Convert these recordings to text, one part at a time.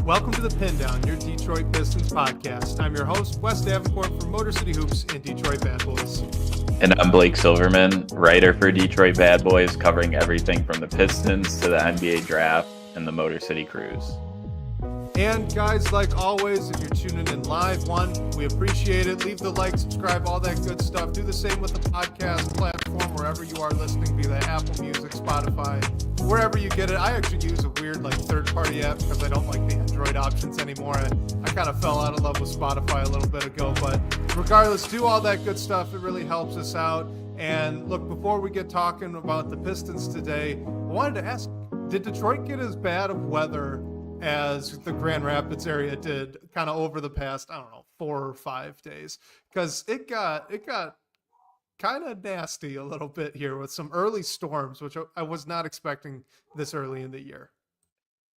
Welcome to the Pindown, your Detroit Pistons podcast. I'm your host, Wes Davenport from Motor City Hoops and Detroit Bad Boys. And I'm Blake Silverman, writer for Detroit Bad Boys, covering everything from the Pistons to the NBA draft and the Motor City Cruise. And guys, like always, if you're tuning in live, we appreciate it. Leave the like, subscribe, all that good stuff. Do the same with the podcast platform, wherever you are listening, be that Apple Music, Spotify, wherever you get it. I actually use a weird third-party app because I don't like the Android options anymore. I kind of fell out of love with Spotify a little bit ago, but regardless, do all that good stuff. It really helps us out. And look, before we get talking about the Pistons today, I wanted to ask, did Detroit get as bad of weather as the Grand Rapids area did kind of over the past, 4 or 5 days? Because it got kind of nasty a little bit here with some early storms, which I was not expecting this early in the year.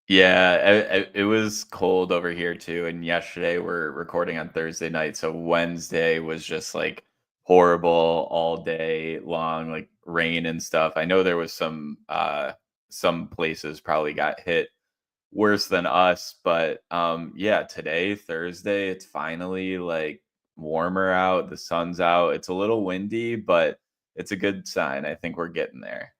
Yeah, it was cold over here too. And yesterday we're recording on Thursday night. So Wednesday was just horrible all day long, rain and stuff. I know there was some places probably got hit worse than us, but today, Thursday, it's finally warmer out, the sun's out. It's a little windy, but it's a good sign. I think we're getting there.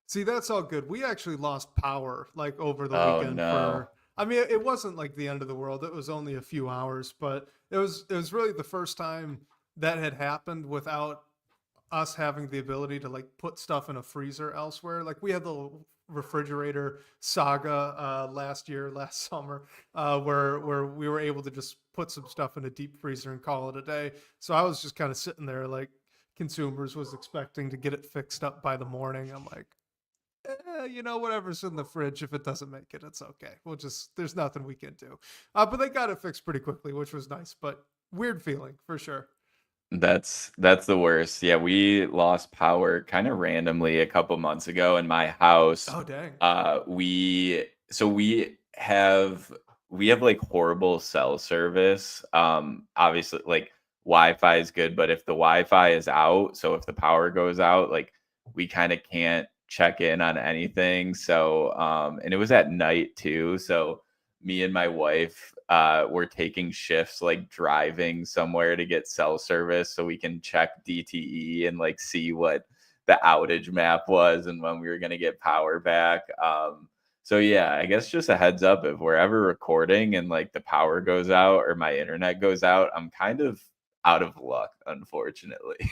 See, that's all good. We actually lost power over the weekend. No. It wasn't the end of the world. It was only a few hours, but it was really the first time that had happened without us having the ability to put stuff in a freezer elsewhere. We had the refrigerator saga last summer where we were able to just put some stuff in a deep freezer and call it a day. So I was just kind of sitting there consumers was expecting to get it fixed up by the morning. I'm whatever's in the fridge, if it doesn't make it, it's okay. There's nothing we can do. But they got it fixed pretty quickly, which was nice, but weird feeling for sure. That's the worst. Yeah, we lost power kind of randomly a couple months ago in my house. Oh dang. We have horrible cell service. Obviously Wi-Fi is good, but if the Wi-Fi is out, so if the power goes out, we kind of can't check in on anything. So and it was at night too. So me and my wife were taking shifts driving somewhere to get cell service so we can check DTE and see what the outage map was and when we were going to get power back. So yeah, I guess just a heads up, if we're ever recording and the power goes out or my internet goes out, I'm kind of out of luck, unfortunately.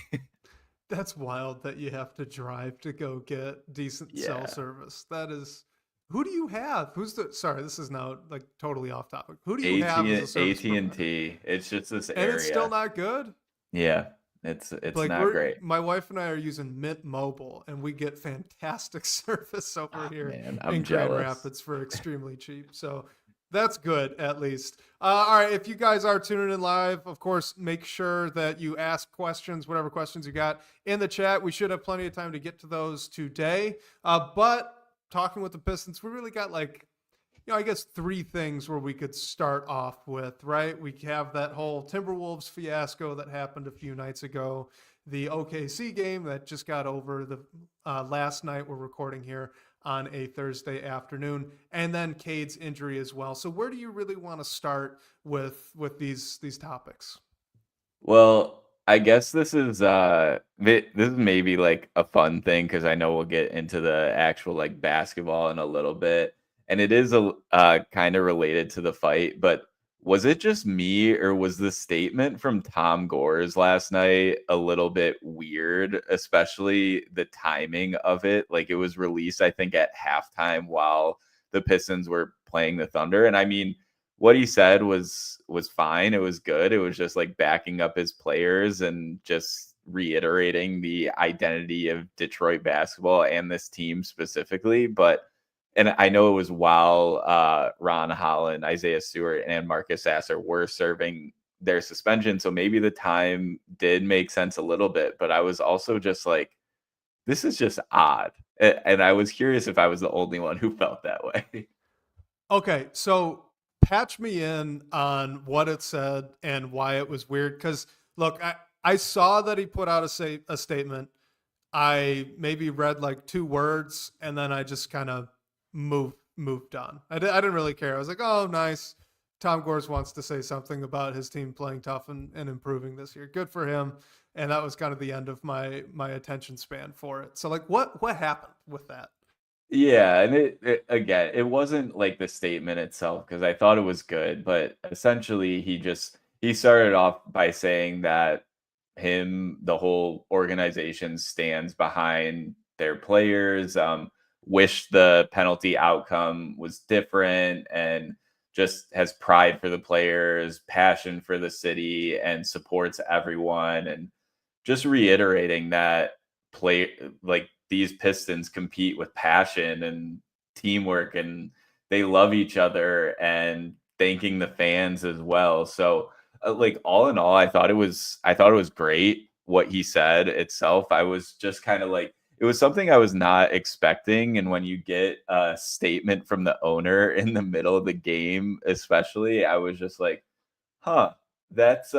That's wild that you have to drive to go get decent cell service. That is. Who do you have? Sorry, this is now totally off topic. Who do you have as a service AT&T. It's just this area. And it's still not good? Yeah, it's not great. My wife and I are using Mint Mobile, and we get fantastic service over here in Grand Rapids for extremely cheap. So that's good, at least. All right, if you guys are tuning in live, of course, make sure that you ask questions, whatever questions you got, in the chat. We should have plenty of time to get to those today. But talking with the Pistons, we really got I guess 3 things where we could start off with, right? We have that whole Timberwolves fiasco that happened a few nights ago, the OKC game that just got over the last night. We're recording here on a Thursday afternoon, and then Cade's injury as well. So where do you really want to start with these topics? Well, I guess this is maybe a fun thing because I know we'll get into the actual basketball in a little bit, and it is a kind of related to the fight. But was it just me, or was the statement from Tom Gores last night a little bit weird, especially the timing of it? It was released, I think, at halftime while the Pistons were playing the Thunder, and what he said was fine. It was good. It was just backing up his players and just reiterating the identity of Detroit basketball and this team specifically. And I know it was while Ron Holland, Isaiah Stewart, and Marcus Sasser were serving their suspension. So maybe the time did make sense a little bit, but I was also just this is just odd. And I was curious if I was the only one who felt that way. Okay, so patch me in on what it said and why it was weird. Because look, I saw that he put out a statement. I maybe read 2 words, and then I just kind of moved moved on. I didn't really care. I was like, oh, nice. Tom Gores wants to say something about his team playing tough and improving this year. Good for him. And that was kind of the end of my attention span for it. So like what happened with that? Yeah, and it again, it wasn't like the statement itself because I thought it was good, but essentially he started off by saying that the whole organization stands behind their players, wish the penalty outcome was different, and just has pride for the players, passion for the city, and supports everyone, and just reiterating that these Pistons compete with passion and teamwork, and they love each other, and thanking the fans as well. So like all in all, I thought it was great what he said itself. I was just kind of like, it was something I was not expecting. And when you get a statement from the owner in the middle of the game, especially, I was just like, huh, that's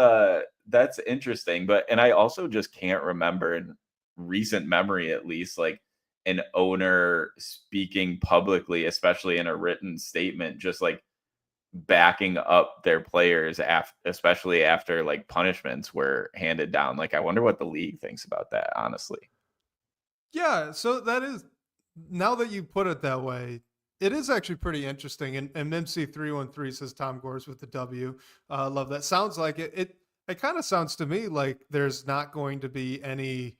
interesting. And I also just can't remember in recent memory, at least, like an owner speaking publicly, especially in a written statement, just like backing up their players especially after like punishments were handed down. Like, I wonder what the league thinks about that, honestly. Yeah, so that is, now that you put it that way, it is actually pretty interesting. And Mimsy313 says Tom Gores with the W. Love that. Sounds like it kind of sounds to me like there's not going to be any,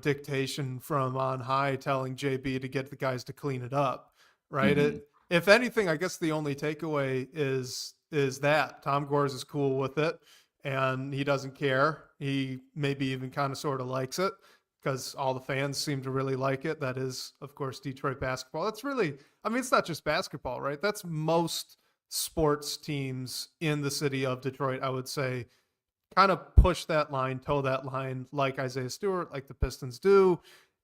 dictation from on high telling JB to get the guys to clean it up, right? Mm-hmm. If anything, I guess the only takeaway is that Tom Gores is cool with it and he doesn't care. He maybe even kind of sort of likes it because all the fans seem to really like it. That is, of course, Detroit basketball. That's really, I mean, it's not just basketball, right? That's most sports teams in the city of Detroit, I would say, kind of push that line, toe that line like Isaiah Stewart, like the Pistons do,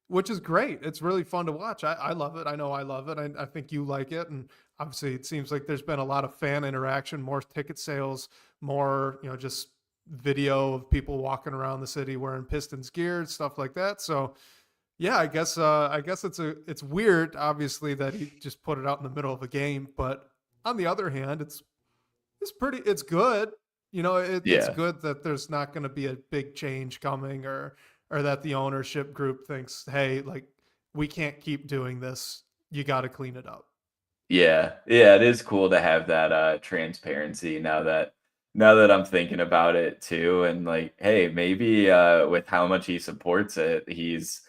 which is great. It's really fun to watch. I love it. I know I love it. I think you like it. And obviously it seems like there's been a lot of fan interaction, more ticket sales, more, just video of people walking around the city wearing Pistons gear, stuff like that. So yeah, I guess it's weird, obviously, that he just put it out in the middle of a game. But on the other hand, it's good. It's Yeah. good that there's not going to be a big change coming, or that the ownership group thinks, hey, like, we can't keep doing this. You got to clean it up. Yeah, it is cool to have that transparency now that I'm thinking about it too. And like, hey, maybe with how much he supports it, he's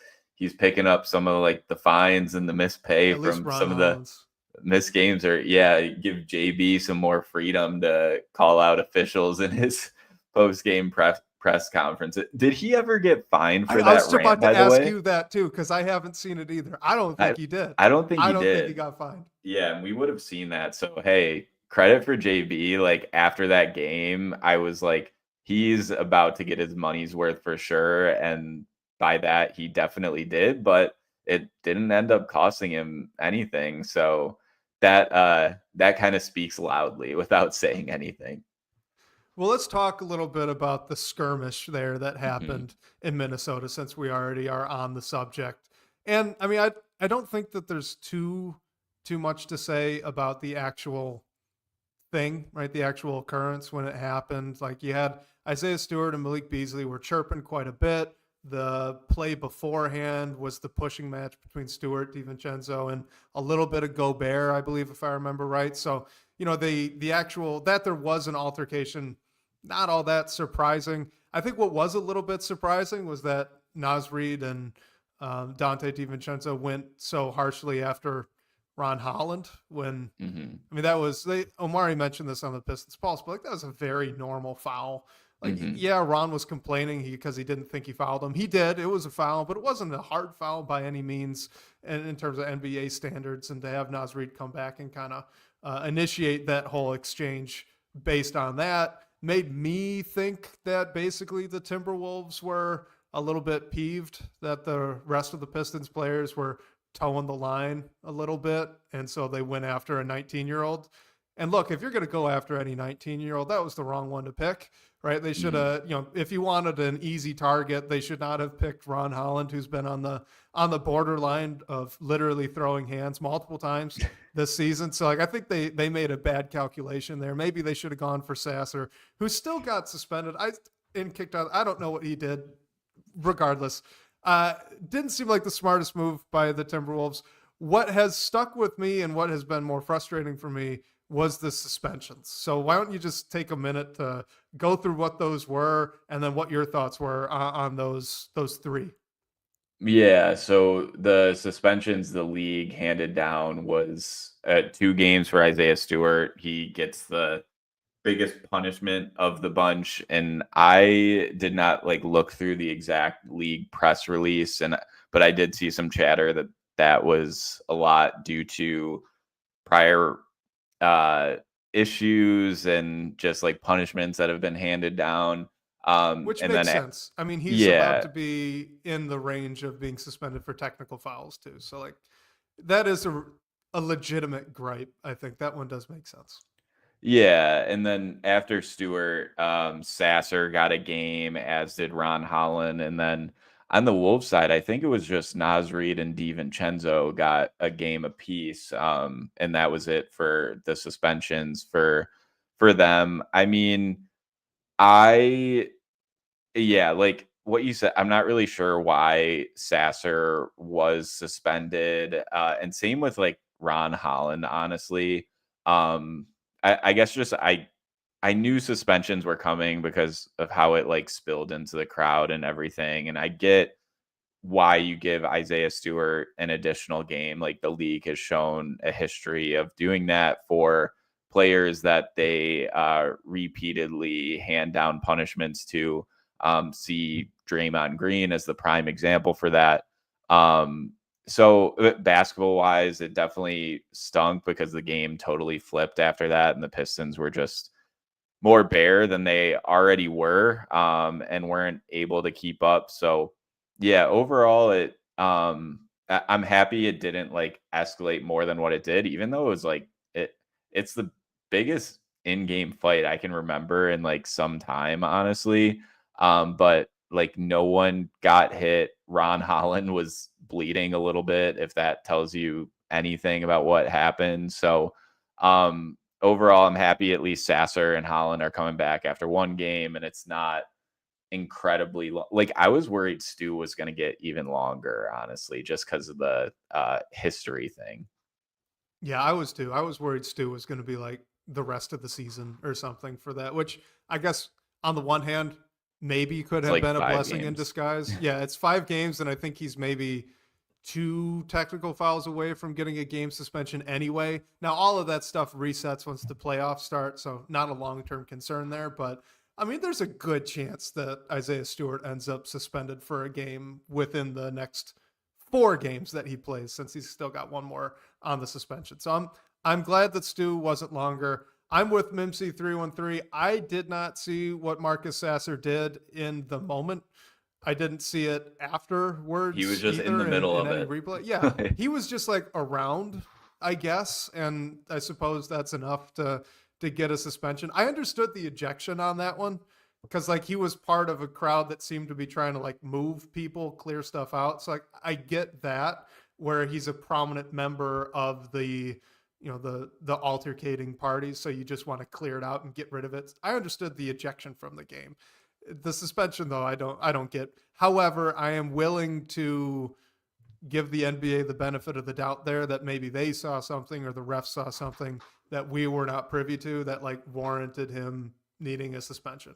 picking up some of like the fines and the missed pay At least from Ron some of the Hollins. missed games, or yeah, give JB some more freedom to call out officials in his post game press conference. Did he ever get fined for I was that just rant, about by to the ask way? you that too, because I haven't seen it either. I don't I think he did. I don't think I he don't think he did. got fined. Yeah, and we would have seen that. So hey, credit for JB. Like after that game, I was like, he's about to get his money's worth for sure. And by that, he definitely did, but it didn't end up costing him anything. So that kind of speaks loudly without saying anything. Well, let's talk a little bit about the skirmish there that Hmm. happened in Minnesota, since we already are on the subject. And I mean, I don't think that there's too much to say about the actual thing, right? The actual occurrence when it happened. Like, you had Isaiah Stewart and Malik Beasley were chirping quite a bit. The play beforehand was the pushing match between Stewart, DiVincenzo, and a little bit of Gobert, I believe, if I remember right. So, the actual that there was an altercation, not all that surprising. I think what was a little bit surprising was that Naz Reid and Dante DiVincenzo went so harshly after Ron Holland. When, Hmm. I mean, that was, Omari mentioned this on the Pistons Pulse, but like, that was a very normal foul. Like, Hmm. yeah, Ron was complaining because he didn't think he fouled him. He did. It was a foul, but it wasn't a hard foul by any means in terms of NBA standards. And to have Naz Reid come back and kind of initiate that whole exchange based on that made me think that basically the Timberwolves were a little bit peeved that the rest of the Pistons players were towing the line a little bit. And so they went after a 19-year-old. And look, if you're going to go after any 19-year-old, that was the wrong one to pick, right? They should have, if you wanted an easy target, they should not have picked Ron Holland, who's been on the borderline of literally throwing hands multiple times this season. So like, I think they made a bad calculation there. Maybe they should have gone for Sasser, who still got suspended and kicked out. I don't know what he did. Regardless, didn't seem like the smartest move by the Timberwolves. What has stuck with me and what has been more frustrating for me was the suspensions. So why don't you just take a minute to go through what those were and then what your thoughts were on those three? Yeah, so the suspensions the league handed down was 2 games for Isaiah Stewart. He gets the biggest punishment of the bunch, and I did not look through the exact league press release, but I did see some chatter that was a lot due to prior issues and just punishments that have been handed down. Which and makes then sense. I mean, he's about to be in the range of being suspended for technical fouls too. So that is a legitimate gripe. I think that one does make sense. Yeah, and then after Stewart, Sasser got a game, as did Ron Holland, and then on the Wolves side, I think it was just Naz Reid and DiVincenzo got a game apiece, and that was it for the suspensions for them. I mean, like what you said, I'm not really sure why Sasser was suspended, and same with Ron Holland, honestly. I guess just I knew suspensions were coming because of how it spilled into the crowd and everything. And I get why you give Isaiah Stewart an additional game. The league has shown a history of doing that for players that they repeatedly hand down punishments to. See Draymond Green as the prime example for that. So basketball wise, it definitely stunk because the game totally flipped after that. And the Pistons were just more bare than they already were, and weren't able to keep up. So yeah, overall I'm happy it didn't escalate more than what it did, even though it was it's the biggest in-game fight I can remember in some time, honestly. But no one got hit. Ron Holland was bleeding a little bit, if that tells you anything about what happened. So overall, I'm happy at least Sasser and Holland are coming back after one game, and it's not incredibly long. I was worried Stu was going to get even longer, honestly, just because of the history thing. Yeah, I was too. I was worried Stu was going to be the rest of the season or something for that, which I guess on the one hand, maybe could have been a blessing in disguise. Yeah, it's 5 games, and I think he's maybe 2 technical fouls away from getting a game suspension anyway. Now, all of that stuff resets once the playoffs start, so not a long-term concern there. But, I mean, there's a good chance that Isaiah Stewart ends up suspended for a game within the next 4 games that he plays, since he's still got one more on the suspension. So I'm glad that Stu wasn't longer. I'm with Mimsy313. I did not see what Marcus Sasser did in the moment. I didn't see it afterwards. He was just in the middle of it. Replay. Yeah, he was just around, I guess, and I suppose that's enough to get a suspension. I understood the ejection on that one because he was part of a crowd that seemed to be trying to move people, clear stuff out. So I get that, where he's a prominent member of the altercating parties, so you just want to clear it out and get rid of it. I understood the ejection from the game. The suspension, though, I don't get. However, I am willing to give the NBA the benefit of the doubt there, that maybe they saw something or the refs saw something that we were not privy to that warranted him needing a suspension.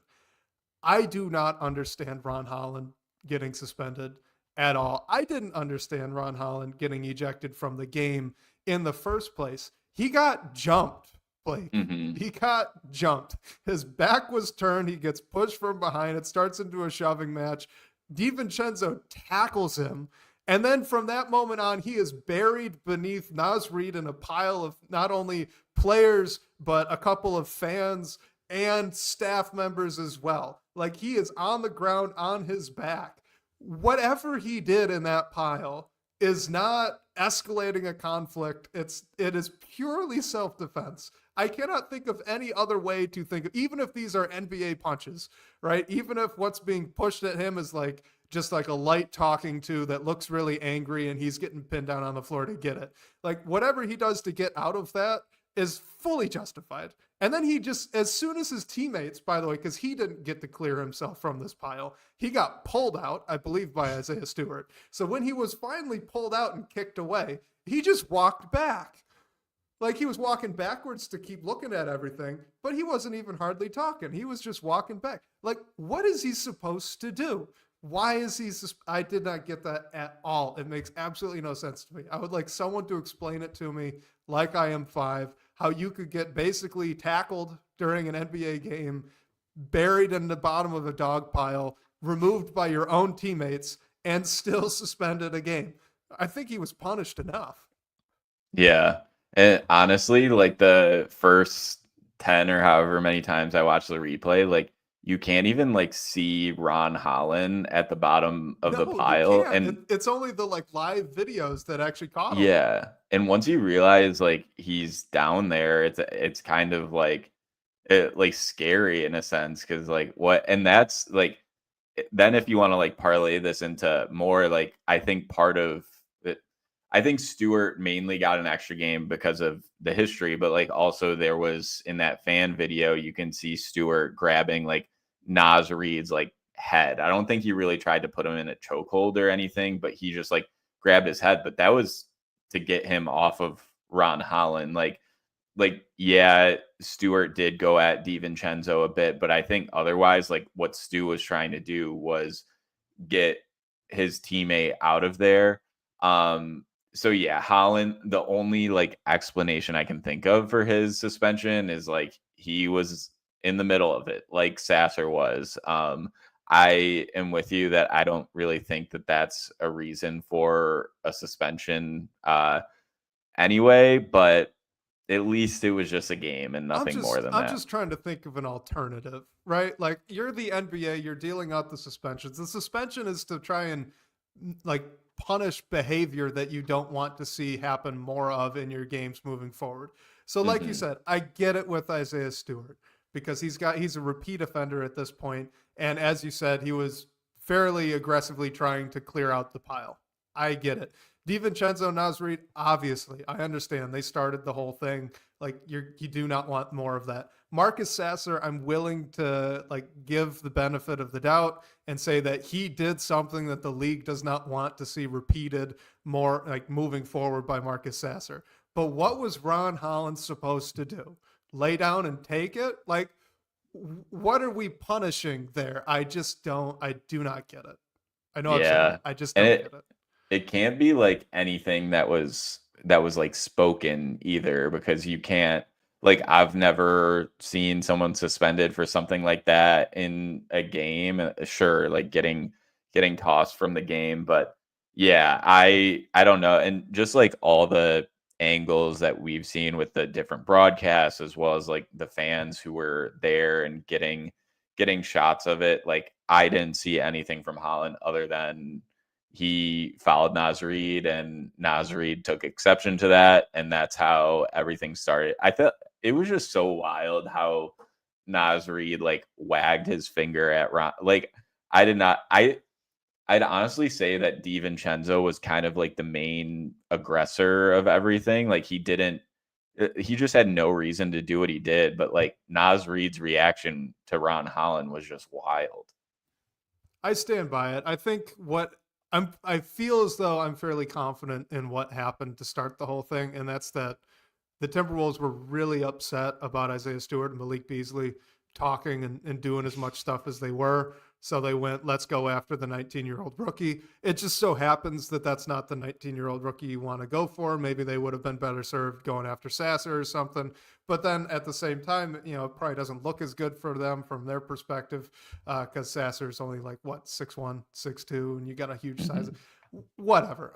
I do not understand Ron Holland getting suspended at all. I didn't understand Ron Holland getting ejected from the game in the first place. He got jumped, Blake. Mm-hmm. He got jumped. His back was turned. He gets pushed from behind. It starts into a shoving match. DiVincenzo tackles him. And then from that moment on, he is buried beneath Naz Reid in a pile of not only players, but a couple of fans and staff members as well. He is on the ground on his back. Whatever he did in that pile is not escalating a conflict. It is purely self-defense. I cannot think of any other way to think of, even if these are NBA punches, right? Even if what's being pushed at him is like just like a light talking to that looks really angry and he's getting pinned down on the floor to get it. Like whatever he does to get out of that is fully justified. And then he just, as soon as his teammates, by the way, because he didn't get to clear himself from this pile, he got pulled out, I believe, by Isaiah Stewart. So when he was finally pulled out and kicked away, he just walked back. Like he was walking backwards to keep looking at everything, but he wasn't even hardly talking. He was just walking back. Like, what is he supposed to do? Why is he? I did not get that at all. It makes absolutely no sense to me. I would like someone to explain it to me, like I am five, how you could get basically tackled during an NBA game, buried in the bottom of a dog pile, removed by your own teammates, and still suspended a game. I think he was punished enough. Yeah. And honestly, like the first 10 or however many times I watched the replay, like you can't even like see Ron Holland at the bottom of the pile. And it's only the like live videos that actually caught him. Yeah. And once you realize like he's down there, it's kind of like scary in a sense, because like what, and that's like, then if you want to like parlay this into more, like I think part of it, I think Stewart mainly got an extra game because of the history, but like also there was in that fan video, you can see Stewart grabbing like Naz Reid's like head. I don't think he really tried to put him in a chokehold or anything, but he just like grabbed his head. But that was to get him off of Ron Holland. Like, yeah, Stewart did go at DiVincenzo a bit, but I think otherwise, like what Stu was trying to do was get his teammate out of there. So yeah, Holland, the only like explanation I can think of for his suspension is like he was in the middle of it, like Sasser was. I am with you that I don't really think that that's a reason for a suspension anyway, but at least it was just a game and nothing more than that. I'm just trying to think of an alternative, right? Like you're the NBA, you're dealing out the suspensions. The suspension is to try and like punish behavior that you don't want to see happen more of in your games moving forward. So like you said, I get it with Isaiah Stewart because he's a repeat offender at this point. And as you said, he was fairly aggressively trying to clear out the pile. I get it. DiVincenzo, Naz Reid, obviously, I understand. They started the whole thing. Like you do not want more of that. Marcus Sasser, I'm willing to like give the benefit of the doubt and say that he did something that the league does not want to see repeated more, like moving forward by Marcus Sasser. But what was Ron Holland supposed to do? Lay down and take it? Like, what are we punishing there? I do not get it. I know. Yeah, I just don't get it. It can't be like anything that was like spoken either, because you can't, like I've never seen someone suspended for something like that in a game. Sure, like getting tossed from the game, but yeah, I don't know. And just like all the angles that we've seen with the different broadcasts, as well as like the fans who were there and getting shots of it, like I didn't see anything from Holland other than he fouled Naz Reid and Naz Reid took exception to that. And that's how everything started. I thought it was just so wild how Naz Reid like wagged his finger at Ron. Like I'd honestly say that DiVincenzo was kind of like the main aggressor of everything. Like he just had no reason to do what he did. But like Naz Reid's reaction to Ron Holland was just wild. I stand by it. I think I feel as though I'm fairly confident in what happened to start the whole thing, and that's that the Timberwolves were really upset about Isaiah Stewart and Malik Beasley talking and doing as much stuff as they were. So they went, let's go after the 19-year-old rookie. It just so happens that that's not the 19-year-old rookie you want to go for. Maybe they would have been better served going after Sasser or something. But then at the same time, it probably doesn't look as good for them from their perspective because Sasser's only like, 6'1", 6'2", and you got a huge size. Whatever.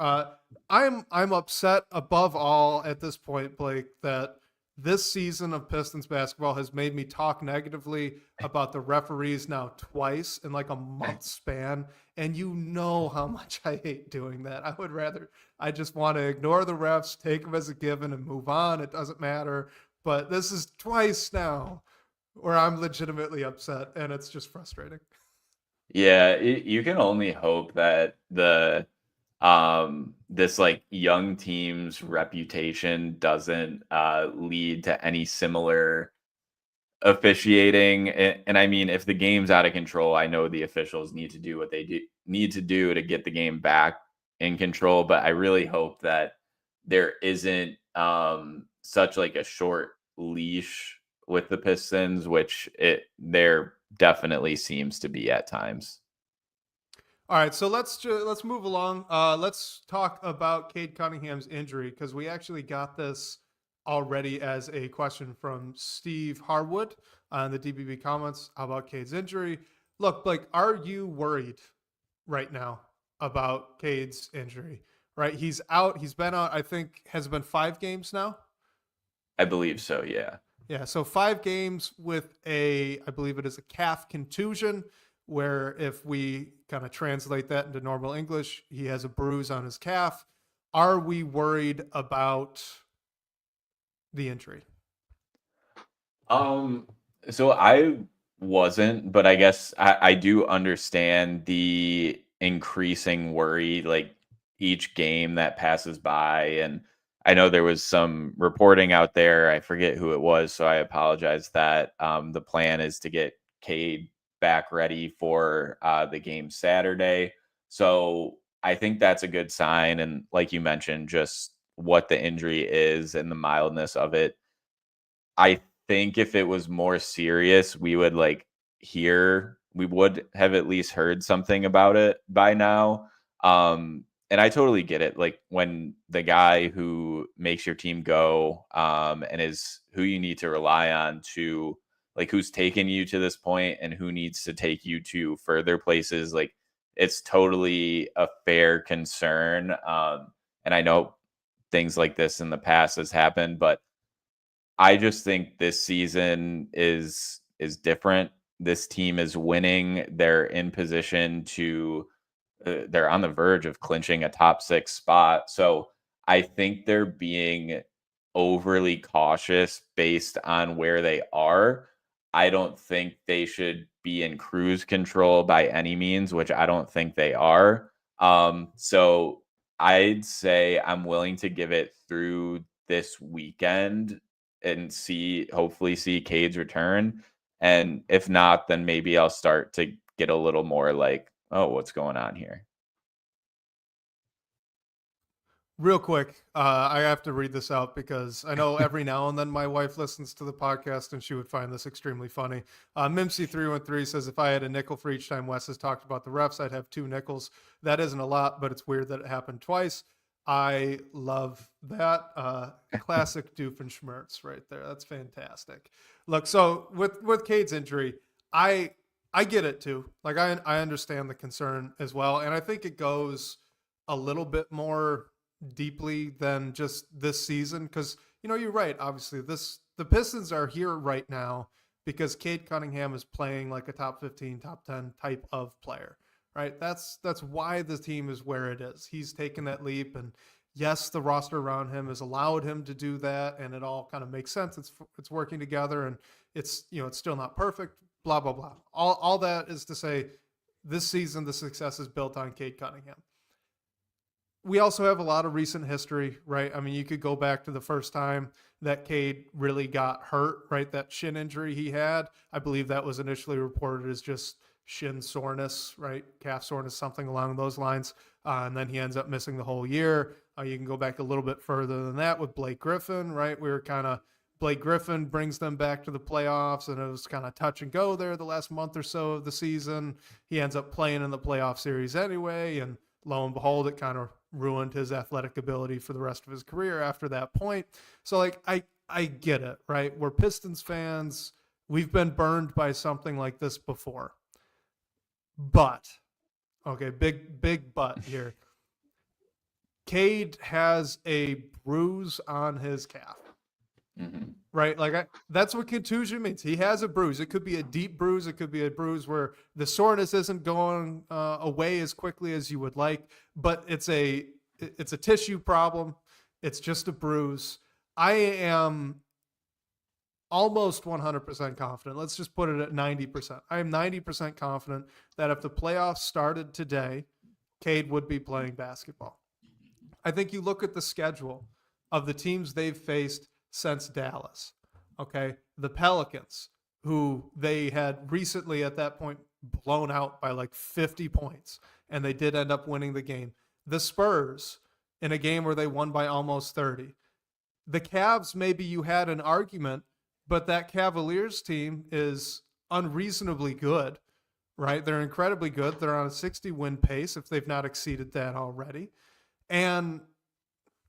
I'm upset above all at this point, Blake, that this season of Pistons basketball has made me talk negatively about the referees now twice in like a month span. And you know how much I hate doing that. I just want to ignore the refs, take them as a given and move on. It doesn't matter. but this is twice now where I'm legitimately upset, and it's just frustrating. Yeah, you can only hope that this like young team's reputation doesn't lead to any similar officiating. And I mean, if the game's out of control, I know the officials need to do what they need to do to get the game back in control, but I really hope that there isn't such like a short leash with the Pistons, which there definitely seems to be at times. All right, so let's move along. Let's talk about Cade Cunningham's injury, because we actually got this already as a question from Steve Harwood on the DBB comments about Cade's injury. Look, Blake, are you worried right now about Cade's injury? Right, he's out. He's been out. I think has it been 5 games now. I believe so. Yeah. Yeah, so 5 games with I believe it is a calf contusion, where if we kind of translate that into normal English, he has a bruise on his calf. Are we worried about the injury? So I wasn't, but I guess I do understand the increasing worry, like each game that passes by. And I know there was some reporting out there. I forget who it was, so I apologize that the plan is to get Cade back ready for the game Saturday. So I think that's a good sign. And like you mentioned, just what the injury is and the mildness of it. I think if it was more serious, we would have at least heard something about it by now. And I totally get it. Like when the guy who makes your team go, and is who you need to rely on to like who's taken you to this point and who needs to take you to further places, like it's totally a fair concern. And I know things like this in the past has happened, but I just think this season is different. This team is winning. They're in position to they're on the verge of clinching a top 6 spot. So I think they're being overly cautious based on where they are. I don't think they should be in cruise control by any means, which I don't think they are. So I'd say I'm willing to give it through this weekend and hopefully see Cade's return. And if not, then maybe I'll start to get a little more like, oh, what's going on here? Real quick, I have to read this out because I know every now and then my wife listens to the podcast and she would find this extremely funny. Mimsy313 says, if I had a nickel for each time Wes has talked about the refs, I'd have 2 nickels. That isn't a lot, but it's weird that it happened twice. I love that. Classic Doofenshmirtz right there. That's fantastic. Look, so with Cade's injury, I get it too. Like I understand the concern as well. And I think it goes a little bit more deeply than just this season, because you're right. Obviously, the Pistons are here right now because Cade Cunningham is playing like a top 15, top 10 type of player, right? That's why the team is where it is. He's taken that leap, and yes, the roster around him has allowed him to do that, and it all kind of makes sense. It's working together, and it's it's still not perfect. Blah blah blah. All that is to say, this season the success is built on Cade Cunningham. We also have a lot of recent history, right? I mean, you could go back to the first time that Cade really got hurt, right? That shin injury he had. I believe that was initially reported as just shin soreness, right? Calf soreness, something along those lines. And then he ends up missing the whole year. You can go back a little bit further than that with Blake Griffin, right? Blake Griffin brings them back to the playoffs, and it was kind of touch and go there the last month or so of the season. He ends up playing in the playoff series anyway, and lo and behold, it kind of ruined his athletic ability for the rest of his career after that point. So like, I get it, right? We're Pistons fans. We've been burned by something like this before, but okay, big but here. Cade has a bruise on his calf. Mm-hmm. Right? Like that's what contusion means. He has a bruise. It could be a deep bruise. It could be a bruise where the soreness isn't going away as quickly as you would like, but it's a tissue problem. It's just a bruise. I am almost 100% confident. Let's just put it at 90%. I am 90% confident that if the playoffs started today, Cade would be playing basketball. I think you look at the schedule of the teams they've faced since Dallas. Okay. The Pelicans, who they had recently at that point blown out by like 50 points, and they did end up winning the game. The Spurs in a game where they won by almost 30. The Cavs, maybe you had an argument, but that Cavaliers team is unreasonably good, right? They're incredibly good. They're on a 60-win pace if they've not exceeded that already. And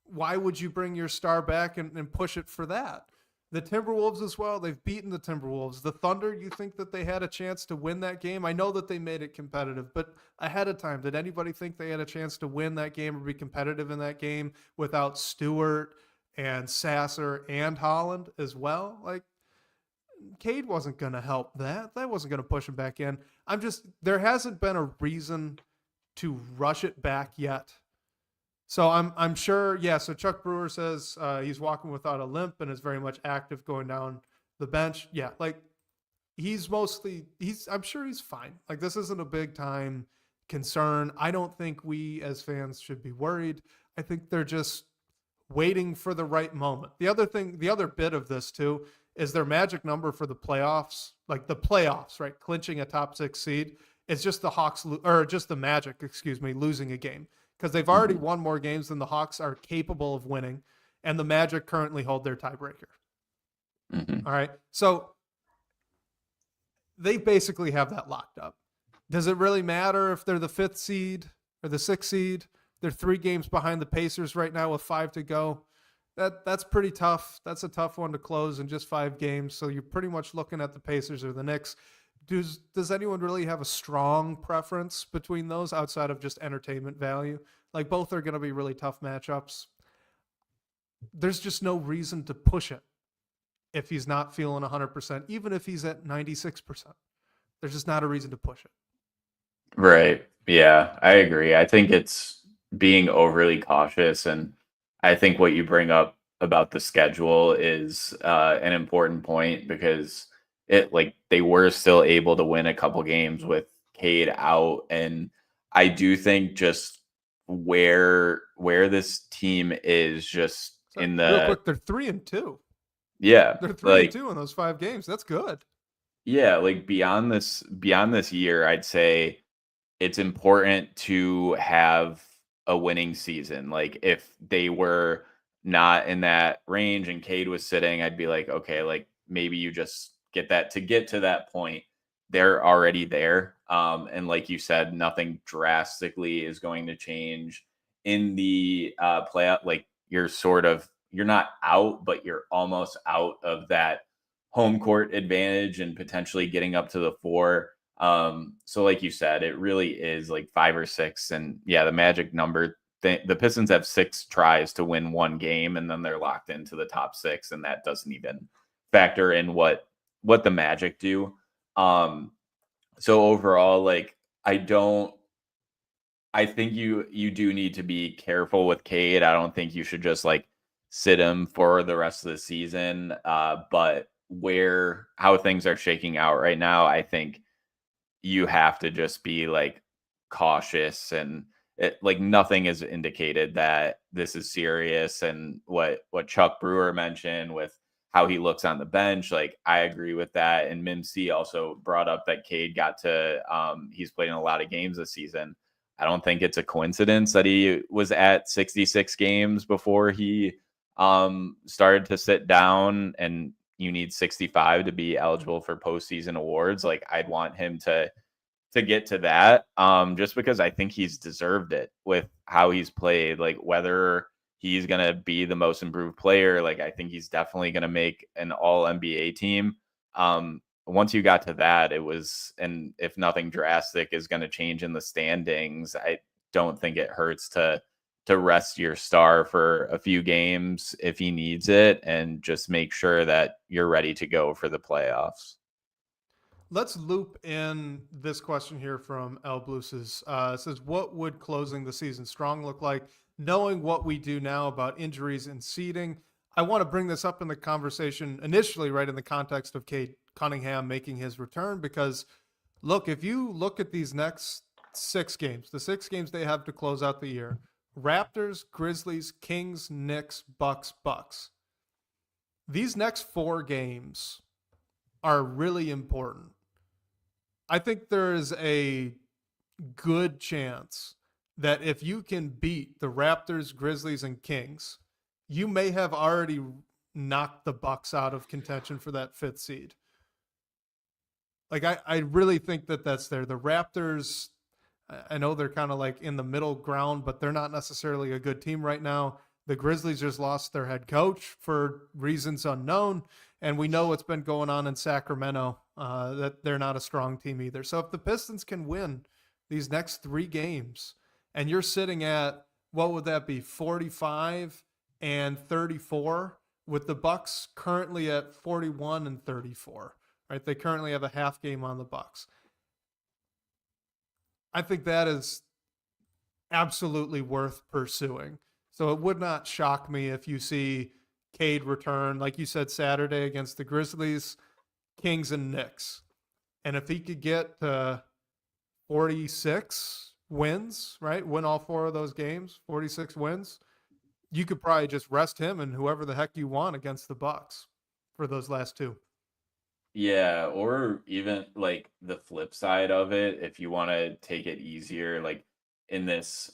why would you bring your star back and push it for that? The Timberwolves as well, they've beaten the Timberwolves. The Thunder, you think that they had a chance to win that game? I know that they made it competitive, but ahead of time, did anybody think they had a chance to win that game or be competitive in that game without Stewart and Sasser and Holland as well? Like, Cade wasn't going to help that. That wasn't going to push him back in. There hasn't been a reason to rush it back yet. So I'm sure, yeah, so Chuck Brewer says he's walking without a limp and is very much active going down the bench. Yeah, like I'm sure he's fine. Like, this isn't a big time concern. I don't think we as fans should be worried. I think they're just waiting for the right moment. The other bit of this too is their magic number for the playoffs, like the playoffs, right? Clinching a top 6 seed. It's just the Magic, losing a game. Because they've already won more games than the Hawks are capable of winning, and the Magic currently hold their tiebreaker. All right. So they basically have that locked up. Does it really matter if they're the 5th seed or the 6th seed? They're 3 games behind the Pacers right now with 5 to go. That's pretty tough. That's a tough one to close in just 5 games. So you're pretty much looking at the Pacers or the Knicks. Does anyone really have a strong preference between those outside of just entertainment value? Like, both are going to be really tough matchups. There's just no reason to push it if he's not feeling 100%, even if he's at 96%. There's just not a reason to push it. Right. Yeah, I agree. I think it's being overly cautious. And I think what you bring up about the schedule is an important point, because they were still able to win a couple games with Cade out. And I do think just where this team is just real quick, they're 3-2. Yeah. They're 3-2 in those 5 games. That's good. Yeah. Like, beyond this year, I'd say it's important to have a winning season. Like, if they were not in that range and Cade was sitting, I'd be like, okay, like, maybe you just get to that point. They're already there. And like you said, nothing drastically is going to change in the playoff. Like, you're not out, but you're almost out of that home court advantage and potentially getting up to the 4. So like you said, it really is like 5 or 6. And yeah, the magic number, the Pistons have 6 tries to win 1 game, and then they're locked into the top 6. And that doesn't even factor in what the Magic do. So overall, like, I think you do need to be careful with Cade. I don't think you should just like sit him for the rest of the season. But how things are shaking out right now, I think you have to just be like cautious, and like nothing has indicated that this is serious. And what Chuck Brewer mentioned with how he looks on the bench, like, I agree with that. And Mim C also brought up that Cade he's played in a lot of games this season. I don't think it's a coincidence that he was at 66 games before he started to sit down, and you need 65 to be eligible for postseason awards. Like, I'd want him to get to that, just because I think he's deserved it with how he's played. Like, whether he's going to be the most improved player, like, I think he's definitely going to make an all NBA team. Once you got to that, and if nothing drastic is going to change in the standings, I don't think it hurts to rest your star for a few games if he needs it, and just make sure that you're ready to go for the playoffs. Let's loop in this question here from El Blues. It says, what would closing the season strong look like? Knowing what we do now about injuries and seeding, I want to bring this up in the conversation initially, right in the context of Cade Cunningham making his return, because look, if you look at these next 6 games, the 6 games they have to close out the year, Raptors, Grizzlies, Kings, Knicks, Bucks. These next 4 games are really important. I think there is a good chance that if you can beat the Raptors, Grizzlies, and Kings, you may have already knocked the Bucks out of contention for that 5th seed. Like, I really think that that's there. The Raptors, I know they're kind of like in the middle ground, but they're not necessarily a good team right now. The Grizzlies just lost their head coach for reasons unknown. And we know what's been going on in Sacramento, that they're not a strong team either. So if the Pistons can win these next 3 games, and you're sitting at, what would that be, 45 and 34, with the Bucks currently at 41 and 34, right? They currently have a half game on the Bucks. I think that is absolutely worth pursuing. So it would not shock me if you see Cade return, like you said, Saturday against the Grizzlies, Kings, and Knicks. And if he could get 46 wins, right? Win all 4 of those games, 46 wins, you could probably just rest him and whoever the heck you want against the Bucks for those last 2. Yeah, or even like the flip side of it, if you want to take it easier, like in this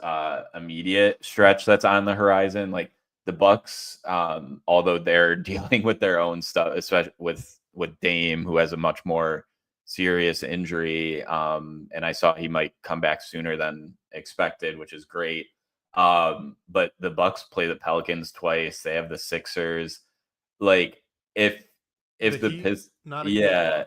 immediate stretch that's on the horizon, like the Bucks, although they're dealing with their own stuff, especially with Dame, who has a much more serious injury, and I saw he might come back sooner than expected, which is great. But the Bucks play the Pelicans twice. They have the Sixers. Like if the Pistons, yeah,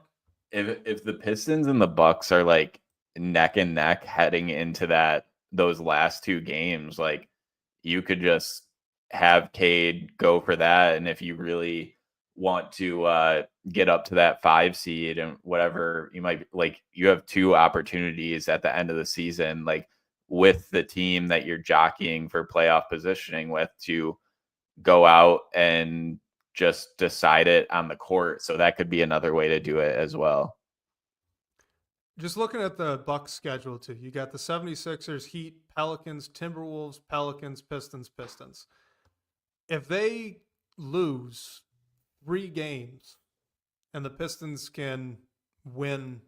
if the Pistons and the Bucks are like neck and neck heading into those last 2 games, like you could just have Cade go for that, and if you really want to get up to that 5 seed and whatever, you might, like, you have 2 opportunities at the end of the season, like with the team that you're jockeying for playoff positioning with, to go out and just decide it on the court. So that could be another way to do it as well. Just looking at the Bucks schedule too, you got the 76ers, Heat, Pelicans, Timberwolves, Pelicans, Pistons. If they lose 3 games and the Pistons can win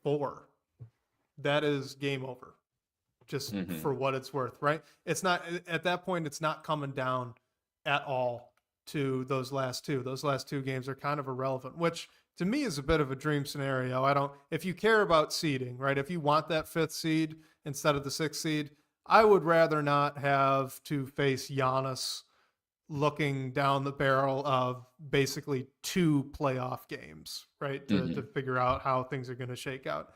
4, that is game over, just for what it's worth, right? It's not, at that point, it's not coming down at all to those last 2. Those last 2 games are kind of irrelevant, which to me is a bit of a dream scenario. If you care about seeding, right? If you want that 5th seed instead of the 6th seed, I would rather not have to face Giannis looking down the barrel of basically 2 playoff games, right? To figure out how things are going to shake out.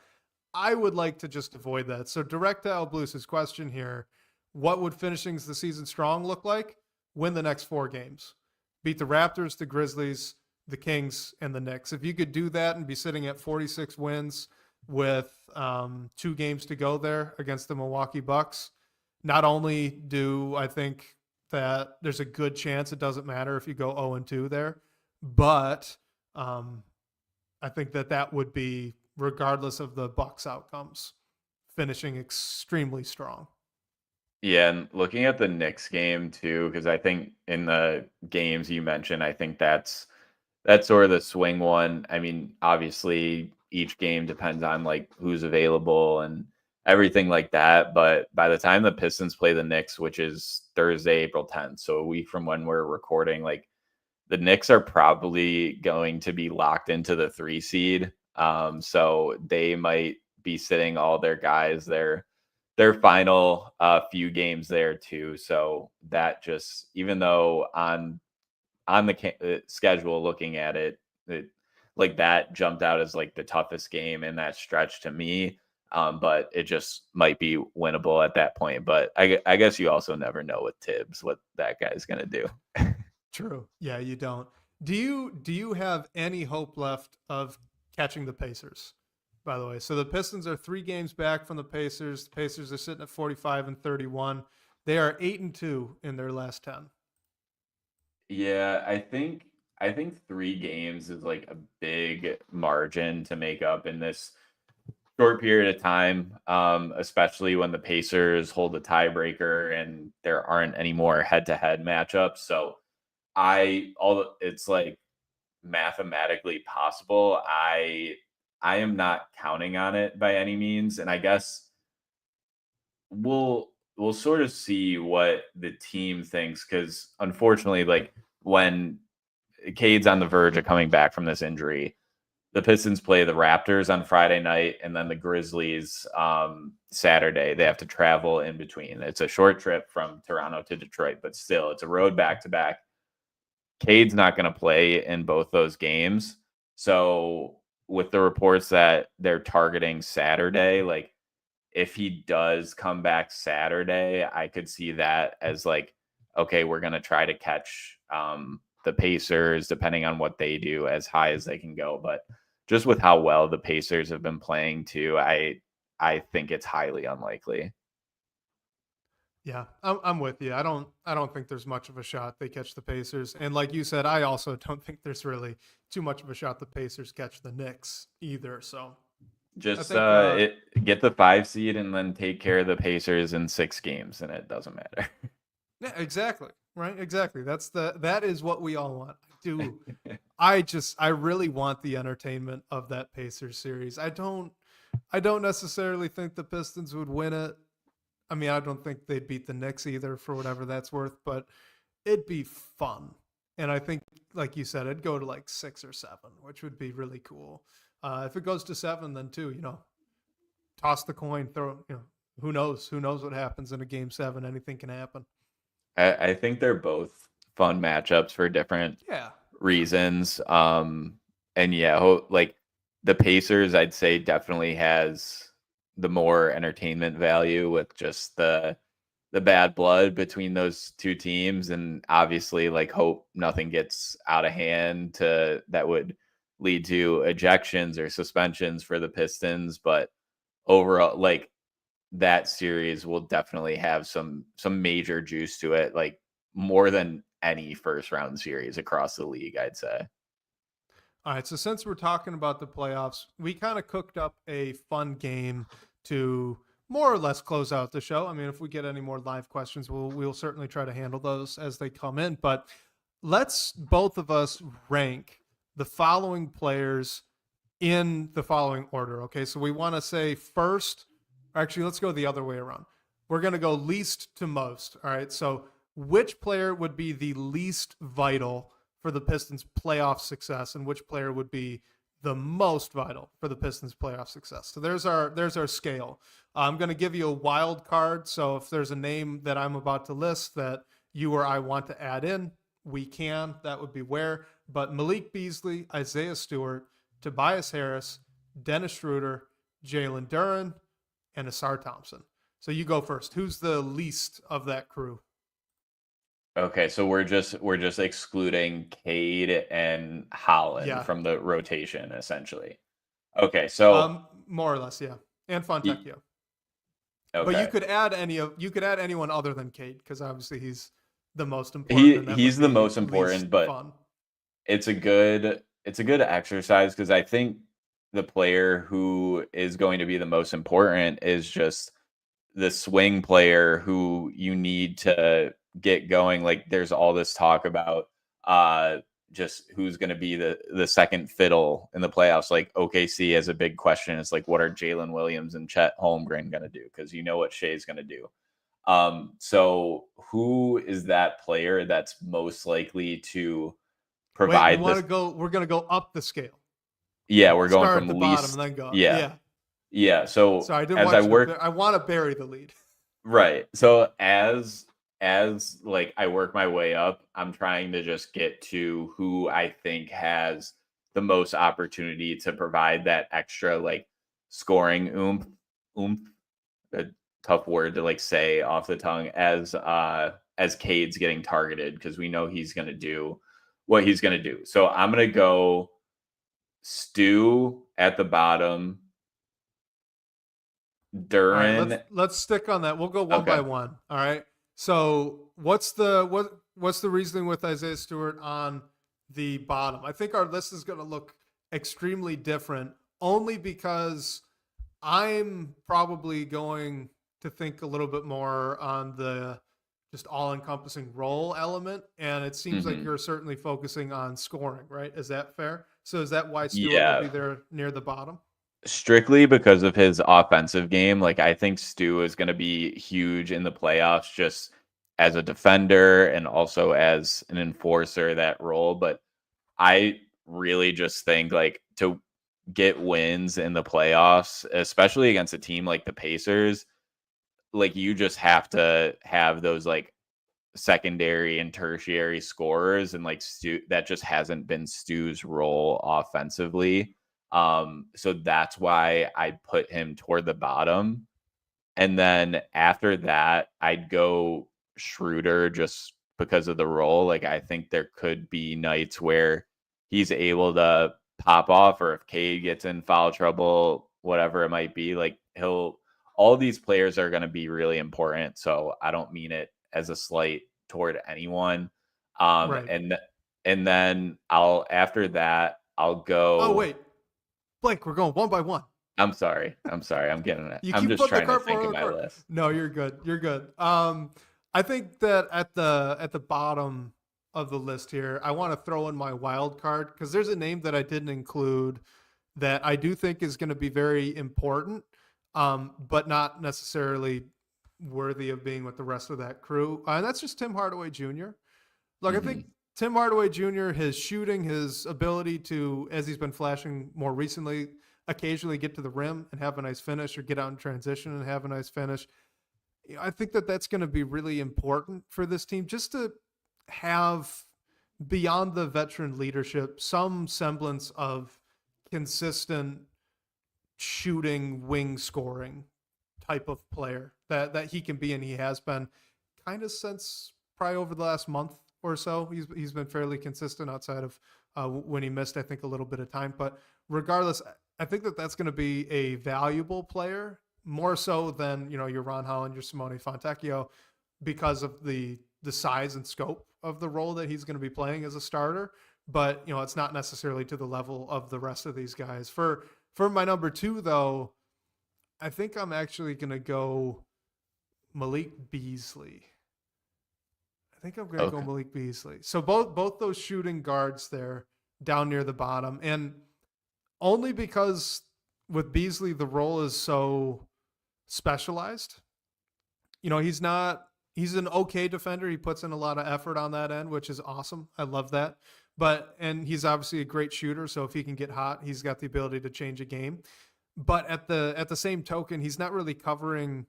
I would like to just avoid that. So direct to Al Blues' question here, what would finishing the season strong look like? Win the next 4 games. Beat the Raptors, the Grizzlies, the Kings, and the Knicks. If you could do that and be sitting at 46 wins with 2 games to go there against the Milwaukee Bucks, not only do I think that there's a good chance it doesn't matter if you go 0-2 there, but I think that would be, regardless of the Bucks outcomes, finishing extremely strong. Yeah, and looking at the Knicks game too, because I think in the games you mentioned, I think that's sort of the swing one. I mean, obviously each game depends on like who's available and everything like that. But by the time the Pistons play the Knicks, which is Thursday, April 10th, so a week from when we're recording, like the Knicks are probably going to be locked into the 3 seed. So they might be sitting all their guys their final few games there too. So that just, even though on the schedule, looking at it, like that jumped out as like the toughest game in that stretch to me. But it just might be winnable at that point. But I guess you also never know with Tibbs what that guy's going to do. True. Yeah, you don't. Do you have any hope left of catching the Pacers, by the way? So the Pistons are 3 games back from the Pacers. The Pacers are sitting at 45 and 31. They are 8-2 in their last 10. Yeah, I think 3 games is like a big margin to make up in this short period of time, especially when the Pacers hold a tiebreaker and there aren't any more head-to-head matchups. So it's like mathematically possible. I am not counting on it by any means, and I guess we'll sort of see what the team thinks because unfortunately, like when Cade's on the verge of coming back from this injury, the Pistons play the Raptors on Friday night and then the Grizzlies Saturday. They have to travel in between. It's a short trip from Toronto to Detroit, but still, it's a road back to back. Cade's not going to play in both those games. So, with the reports that they're targeting Saturday, like if he does come back Saturday, I could see that as like, okay, we're going to try to catch the Pacers, depending on what they do, as high as they can go. But just with how well the Pacers have been playing too, I think it's highly unlikely. Yeah, I'm with you. I don't think there's much of a shot they catch the Pacers. And like you said, I also don't think there's really too much of a shot the Pacers catch the Knicks either. So I Just think get the 5 seed and then take care of the Pacers in 6 games, and it doesn't matter. yeah, exactly. Right? Exactly. That is what we all want. I really want the entertainment of that Pacers series. I don't necessarily think the Pistons would win it. I mean, I don't think they'd beat the Knicks either for whatever that's worth, but it'd be fun. And I think, like you said, it'd go to like 6 or 7, which would be really cool. If it goes to 7, then two, toss the coin, throw, who knows? Who knows what happens in a game 7? Anything can happen. I think they're both fun matchups for different Yeah. reasons. And yeah, like the Pacers, I'd say definitely has the more entertainment value with just the bad blood between those two teams, and obviously, like hope nothing gets out of hand that would lead to ejections or suspensions for the Pistons. But overall, like that series will definitely have some major juice to it, like more than any first round series across the league, I'd say. All right. So since we're talking about the playoffs, we kind of cooked up a fun game to more or less close out the show. I mean, if we get any more live questions, we'll certainly try to handle those as they come in. But let's both of us rank the following players in the following order. Okay. So we want to say first, actually, let's go the other way around. We're going to go least to most. All right. So which player would be the least vital for the Pistons playoff success, and which player would be the most vital for the Pistons playoff success? So there's our scale. I'm going to give you a wild card. So if there's a name that I'm about to list that you or I want to add in, we can. That would be where. But Malik Beasley, Isaiah Stewart, Tobias Harris, Dennis Schroeder, Jalen Duren, and Asar Thompson. So you go first. Who's the least of that crew? Okay, so we're just excluding Cade and Holland Yeah. from the rotation, essentially. Okay, so More or less, yeah. And Fontecchio. But okay, you could add anyone other than Cade, because obviously he's the most important. And that he's would the be most least important, but fun. it's a good exercise because I think the player who is going to be the most important is just the swing player who you need to get going. Like there's all this talk about just who's going to be the second fiddle in the playoffs. Like OKC has a big question. It's like, what are Jalen Williams and Chet Holmgren going to do? Because you know what Shea's going to do. So who is that player that's most likely to provide this? We're gonna go up the scale. Yeah, we're going Start from at the least. bottom and then go up. Yeah, yeah. So I didn't as want I you work, I want to bury the lead. right. So as like I work my way up, I'm trying to just get to who I think has the most opportunity to provide that extra like scoring oomph, a tough word to like say off the tongue, as Cade's getting targeted, because we know he's going to do what he's going to do. So I'm going to go Stu at the bottom, All Duren. right, let's stick on that. We'll go one by Okay. one. All right. So what's the what's the reasoning with Isaiah Stewart on the bottom? I think our list is going to look extremely different only because I'm probably going to think a little bit more on the just all-encompassing role element, and it seems like Hmm. you're certainly focusing on scoring, right? Is that fair? So is that why Stewart will Yeah, be there near the bottom? strictly because of his offensive game. Like I think Stu is going to be huge in the playoffs, just as a defender and also as an enforcer that role. But I really just think like to get wins in the playoffs, especially against a team like the Pacers, like you just have to have those like secondary and tertiary scorers, and like Stu, that just hasn't been Stu's role offensively. So that's why I put him toward the bottom. And then after that, I'd go Schroeder just because of the role. Like I think there could be nights where he's able to pop off, or if Cade gets in foul trouble, whatever it might be, like he'll all these players are going to be really important. So I don't mean it as a slight toward anyone. Um Right. and and then I'll after that I'll Oh, go. wait. Blake, we're going one by one. I'm sorry. I'm sorry. I'm getting it. You I'm keep just putting the trying to cart think before of the my cart. list. No, you're good. You're good. I think that at the bottom of the list here, I want to throw in my wild card because there's a name that I didn't include that I do think is going to be very important, but not necessarily worthy of being with the rest of that crew. And that's just Tim Hardaway Jr. Look, I think Mhm. Tim Hardaway Jr., his shooting, his ability to, as he's been flashing more recently, occasionally get to the rim and have a nice finish, or get out in transition and have a nice finish. I think that that's going to be really important for this team, just to have, beyond the veteran leadership, some semblance of consistent shooting, wing scoring type of player that he can be, and he has been kind of since probably over the last month or so. He's been fairly consistent outside of when he missed, I think, a little bit of time. But regardless, I think that that's going to be a valuable player, more so than your Ron Holland, your Simone Fontecchio, because of the size and scope of the role that he's going to be playing as a starter. But it's not necessarily to the level of the rest of these guys. For my number two, though, I think I'm actually going to go Malik Beasley. I think I'm going to go Okay. Malik Beasley. So both those shooting guards there down near the bottom, and only because with Beasley the role is so specialized. He's an okay defender. He puts in a lot of effort on that end, which is awesome. I love that. And he's obviously a great shooter, so if he can get hot, he's got the ability to change a game. But at the same token, he's not really covering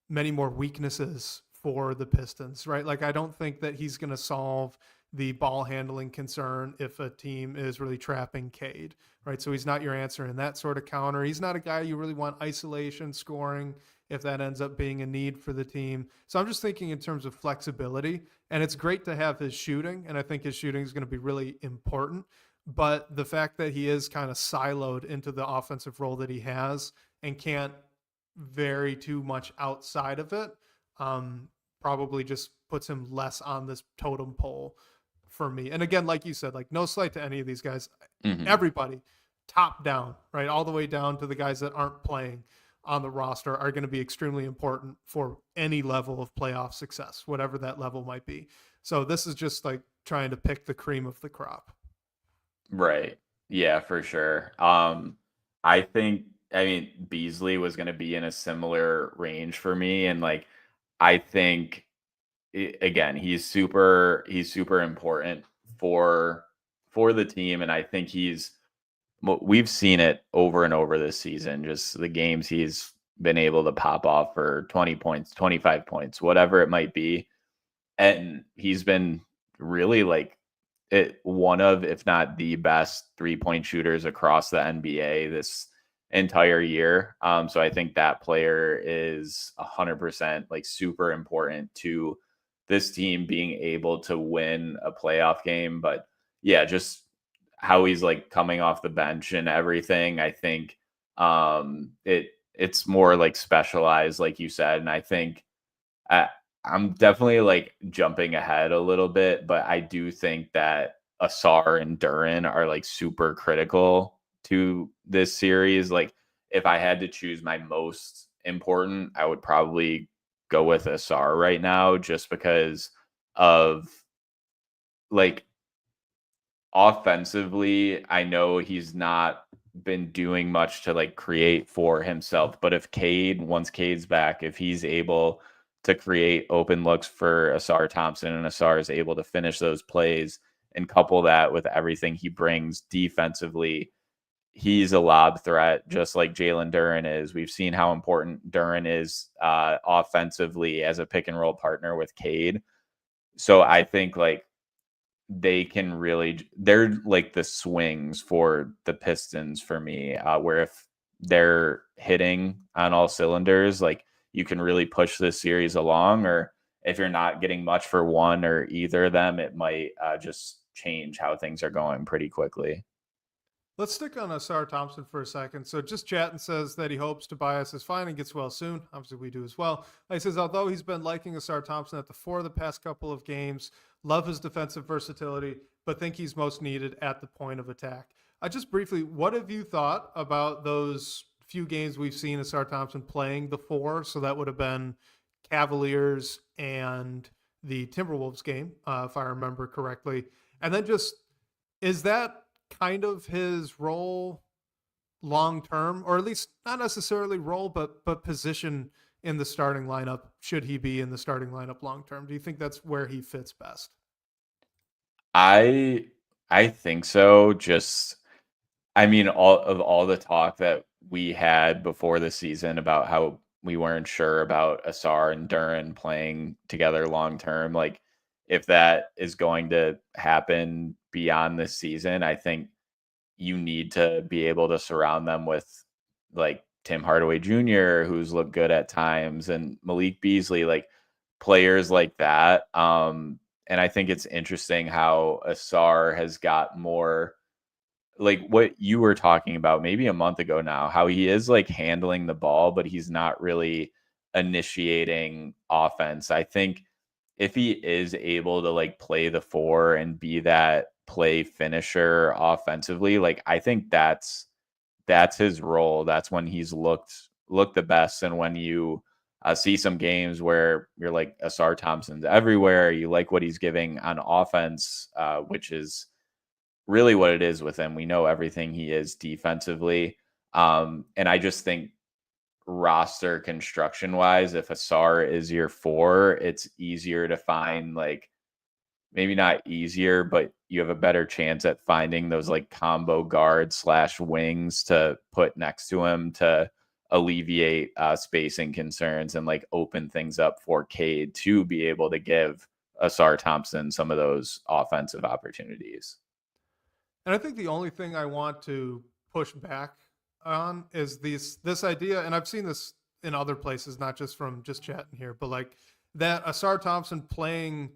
many more weaknesses for the Pistons, right? Like I don't think that he's going to solve the ball handling concern if a team is really trapping Cade, right? So he's not your answer in that sort of counter. He's not a guy you really want isolation scoring if that ends up being a need for the team. So I'm just thinking in terms of flexibility, and it's great to have his shooting, and I think his shooting is going to be really important. But the fact that he is kind of siloed into the offensive role that he has and can't vary too much outside of it, probably just puts him less on this totem pole for me. And again, like you said, like no slight to any of these guys, Mhm. everybody top down, right? All the way down to the guys that aren't playing on the roster are going to be extremely important for any level of playoff success, whatever that level might be. So this is just like trying to pick the cream of the crop. Right. Yeah, for sure. I think, I mean, Beasley was going to be in a similar range for me, and like I think again, he's super important for for the team, and I think we've seen it over and over this season. Just the games he's been able to pop off for 20 points, 25 points, whatever it might be, and he's been really like one of, if not the best 3-point shooters across the NBA this entire year. So I think that player is 100% like super important to this team being able to win a playoff game. But yeah, just how he's like coming off the bench and everything. I think it's more like specialized, like you said, and I think. I'm definitely like jumping ahead a little bit, but I do think that Asar and Duran are like super critical to this series. Like, if I had to choose my most important, I would probably go with Asar right now, just because of like offensively. I know he's not been doing much to like create for himself, but if once Cade's back, if he's able to create open looks for Asar Thompson and Asar is able to finish those plays and couple that with everything he brings defensively, he's a lob threat just like Jalen Duren is. We've seen how important Duren is offensively as a pick and roll partner with Cade. So I think like they're like the swings for the Pistons for me, where if they're hitting on all cylinders, like you can really push this series along, or if you're not getting much for one or either of them, it might just change how things are going pretty quickly. Let's stick on Asar Thompson for a second. So just chatting says that he hopes Tobias is fine and gets well soon. Obviously, we do as well. He says, although he's been liking Asar Thompson at the 4 of the past couple of games, love his defensive versatility, but think he's most needed at the point of attack. Just briefly, what have you thought about those few games we've seen Asar Thompson playing the 4? So that would have been Cavaliers and the Timberwolves game, if I remember correctly. And then just, is that kind of his role long term, or at least not necessarily role, but position in the starting lineup? Should he be in the starting lineup long term? Do you think that's where he fits best? I I think so. Just I mean, all the talk that we had before the season about how we weren't sure about Asar and Duran playing together long term, like if that is going to happen beyond this season, I think you need to be able to surround them with like Tim Hardaway Jr., who's looked good at times, and Malik Beasley, like players like that. And I think it's interesting how Asar has got more like what you were talking about maybe a month ago now, how he is like handling the ball, but he's not really initiating offense. I think if he is able to like play the 4 and be that play finisher offensively, like I think that's his role. That's when he's looked the best. And when you see some games where you're like Asar Thompson's everywhere, you like what he's giving on offense, which is really what it is with him. We know everything he is defensively. And I just think roster construction wise, if Asar is your 4, it's easier to find like maybe not easier, but you have a better chance at finding those like combo guards / wings to put next to him to alleviate spacing concerns and like open things up for Cade to be able to give Asar Thompson some of those offensive opportunities. And I think the only thing I want to push back on is this idea, and I've seen this in other places, not just from just chatting here, but like that Asar Thompson playing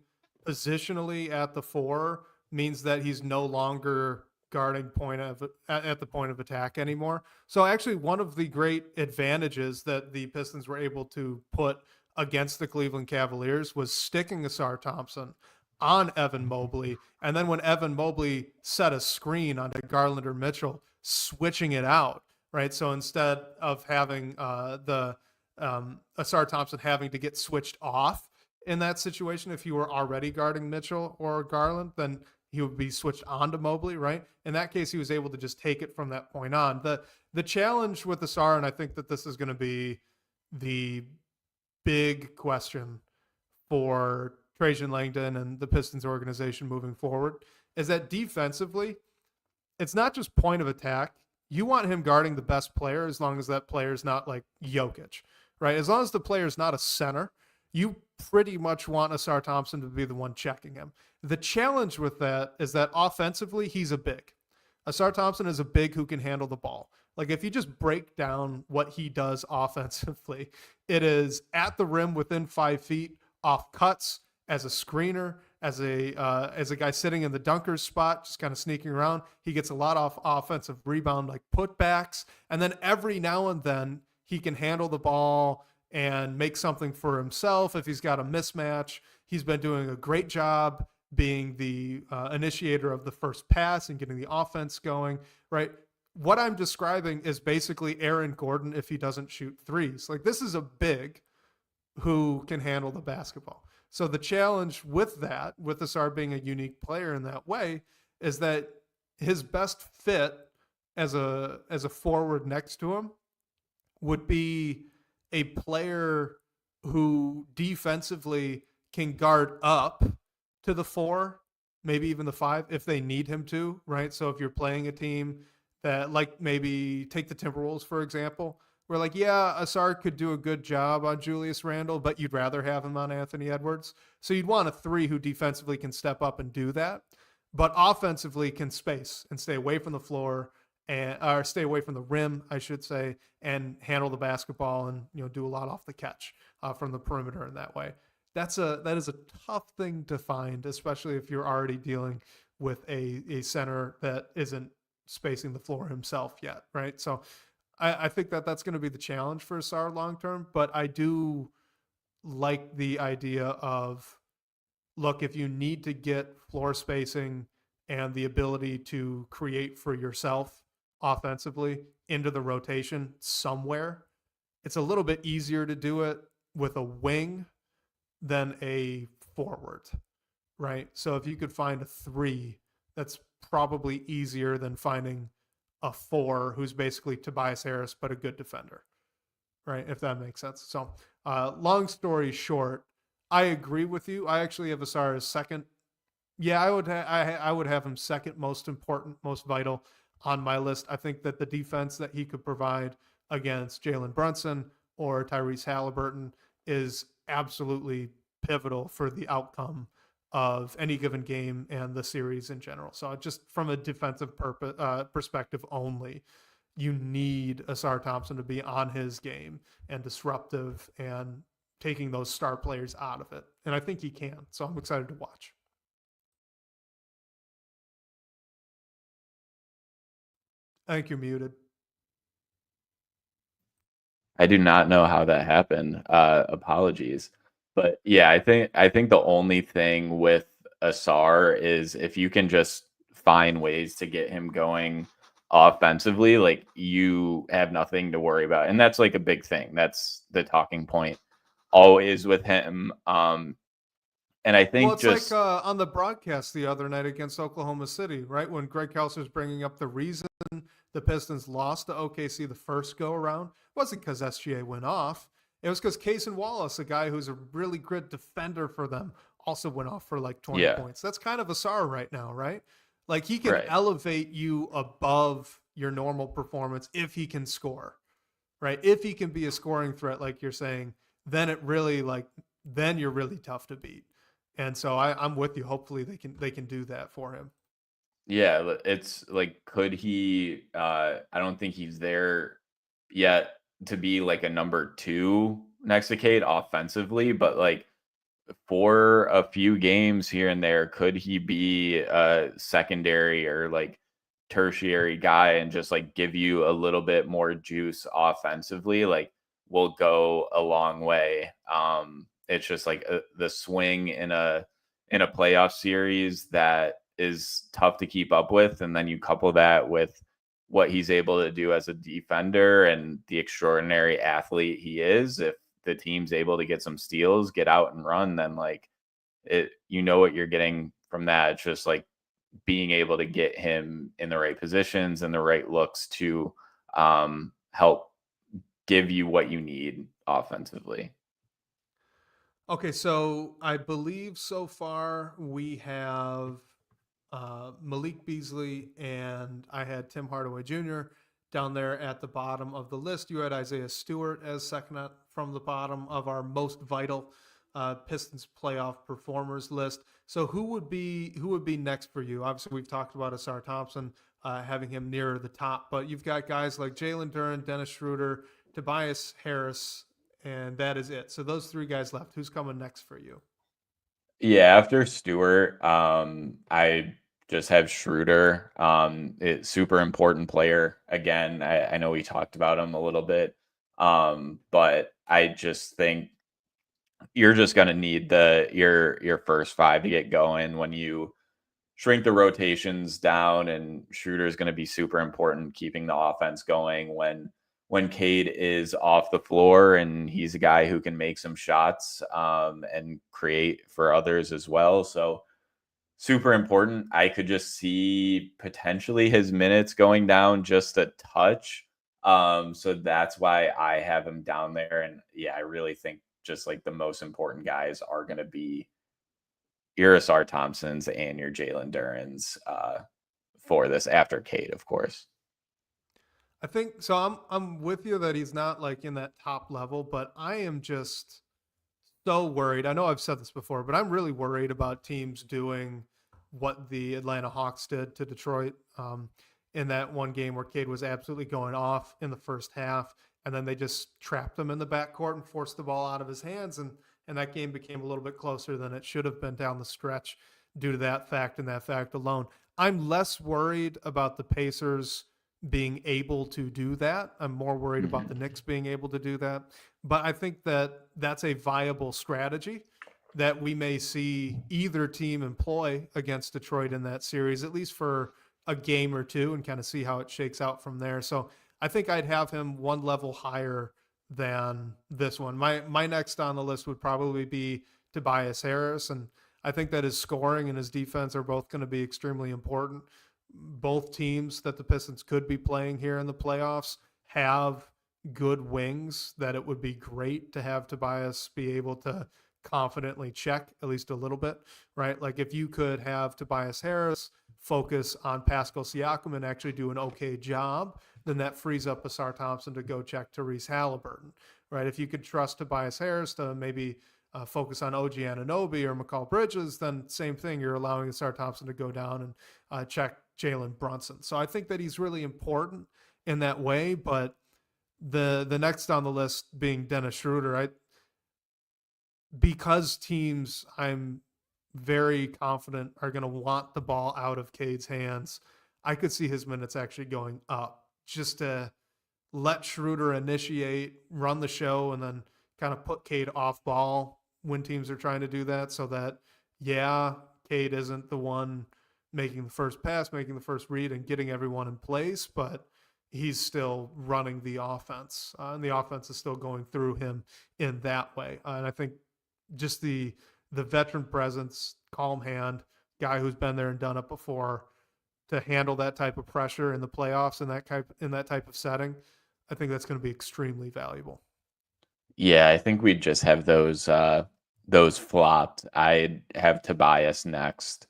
positionally at the 4 means that he's no longer guarding at the point of attack anymore. So actually one of the great advantages that the Pistons were able to put against the Cleveland Cavaliers was sticking Asar Thompson on Evan Mobley. And then when Evan Mobley set a screen onto Garland or Mitchell, switching it out, right? So instead of having Asar Thompson having to get switched off in that situation, if you were already guarding Mitchell or Garland, then he would be switched on to Mobley, right? In that case, he was able to just take it from that point on. The challenge with Asar, and I think that this is going to be the big question for Trajan Langdon and the Pistons organization moving forward, is that defensively, it's not just point of attack. You want him guarding the best player as long as that player is not like Jokic, right? As long as the player is not a center, you pretty much want Asar Thompson to be the one checking him. The challenge with that is that offensively, he's a big. Asar Thompson is a big who can handle the ball. Like if you just break down what he does offensively, it is at the rim within 5 feet, off cuts, as a screener, as a guy sitting in the dunker's spot, just kind of sneaking around. He gets a lot off offensive rebound, like putbacks. And then every now and then he can handle the ball and make something for himself if he's got a mismatch. He's been doing a great job being the initiator of the first pass and getting the offense going, right? What I'm describing is basically Aaron Gordon if he doesn't shoot threes. Like, this is a big who can handle the basketball. So the challenge with that, with Asar being a unique player in that way, is that his best fit as a forward next to him would be a player who defensively can guard up to the 4, maybe even the 5 if they need him to, right? So if you're playing a team that, like, maybe take the Timberwolves, for example, where, like, yeah, Asar could do a good job on Julius Randle, but you'd rather have him on Anthony Edwards. So you'd want a 3 who defensively can step up and do that, but offensively can space and stay away from the floor or stay away from the rim, I should say, and handle the basketball and, do a lot off the catch from the perimeter in that way. That is a tough thing to find, especially if you're already dealing with a center that isn't spacing the floor himself yet, right? So I think that's going to be the challenge for Asar long term, but I do like the idea of, look, if you need to get floor spacing and the ability to create for yourself offensively into the rotation somewhere, it's a little bit easier to do it with a wing than a forward, right? So if you could find a 3, that's probably easier than finding a 4 who's basically Tobias Harris but a good defender, right? If that makes sense. So long story short, I agree with you. I actually have Asar as second. Yeah, I would have him second most important, most vital on my list. I think that the defense that he could provide against Jalen Brunson or Tyrese Halliburton is absolutely pivotal for the outcome of any given game and the series in general. So just from a defensive perspective only, you need Asar Thompson to be on his game and disruptive and taking those star players out of it. And I think he can. So I'm excited to watch. I think you're muted. I do not know how that happened. Apologies. But yeah, I think the only thing with Asar is if you can just find ways to get him going offensively, like, you have nothing to worry about. And that's like a big thing. That's the talking point always with him. And I think it's just like on the broadcast the other night against Oklahoma City, right? When Greg Kelser's bringing up the reason the Pistons lost to OKC the first go around wasn't because SGA went off. It was because Cason Wallace, a guy who's a really good defender for them, also went off for like 20 points. That's kind of Asar right now, right? Like, he can elevate you above your normal performance if he can score, right? If he can be a scoring threat, like you're saying, then then you're really tough to beat. And so I'm with you. Hopefully they can do that for him. Yeah, it's like, could he? I don't think he's there yet to be like a number 2 next to Cade offensively, but like, for a few games here and there, could he be a secondary or like tertiary guy and just like give you a little bit more juice offensively? Like, will go a long way. It's just like the swing in a playoff series that is tough to keep up with, and then you couple that with what he's able to do as a defender and the extraordinary athlete he is. If the team's able to get some steals, get out and run, then like, what you're getting from that. It's just like being able to get him in the right positions and the right looks to help give you what you need offensively. Okay, so I believe so far we have Malik Beasley, and I had Tim Hardaway Jr. down there at the bottom of the list. You had Isaiah Stewart as second from the bottom of our most vital Pistons playoff performers list. So who would be next for you? Obviously, we've talked about Asar Thompson, having him nearer the top, but you've got guys like Jalen Duren, Dennis Schroeder, Tobias Harris, and that is it. So those 3 guys left. Who's coming next for you? Yeah, after Stewart, I just have Schroeder. It's super important player. Again, I know we talked about him a little bit But I just think you're just going to need your first five to get going when you shrink the rotations down, and Schroeder is going to be super important keeping the offense going when Cade is off the floor, and he's a guy who can make some shots and create for others as well. So super important. I could just see potentially his minutes going down just a touch. So that's why I have him down there. And yeah, I really think just like the most important guys are going to be your Asar Thompsons and your Jalen Durans for this after Cade, of course. I think so. I'm with you that he's not like in that top level, but I am just so worried. I know I've said this before, but I'm really worried about teams doing what the Atlanta Hawks did to Detroit in that one game where Cade was absolutely going off in the first half, and then they just trapped him in the backcourt and forced the ball out of his hands, and that game became a little bit closer than it should have been down the stretch due to that fact and that fact alone. I'm less worried about the Pacers being able to do that. I'm more worried about the Knicks being able to do that. But I think that that's a viable strategy that we may see either team employ against Detroit in that series, at least for a game or two, and kind of see how it shakes out from there. So I think I'd have him one level higher than this one. My next on the list would probably be Tobias Harris, and I think that his scoring and his defense are both going to be extremely important. Both teams that the Pistons could be playing here in the playoffs have good wings that it would be great to have Tobias be able to confidently check at least a little bit, right? Like if you could have Tobias Harris focus on Pascal Siakam and actually do an okay job, then that frees up Asar Thompson to go check Therese Halliburton, right? If you could trust Tobias Harris to maybe focus on OG Anunoby or McCall Bridges, then same thing. You're allowing Asar Thompson to go down and check Jalen Brunson. So I think that he's really important in that way. But the next on the list being Dennis Schroeder, because teams I'm very confident are going to want the ball out of Cade's hands, I could see his minutes actually going up just to let Schroeder initiate, run the show, and then kind of put Cade off ball when teams are trying to do that, so that, yeah, Cade isn't the one making the first pass, making the first read, and getting everyone in place, but he's still running the offense, and the offense is still going through him in that way. And I think just the veteran presence, calm hand, guy who's been there and done it before, to handle that type of pressure in the playoffs in that type of setting, I think that's going to be extremely valuable. Yeah, I think we'd just have those flopped. I'd have Tobias next.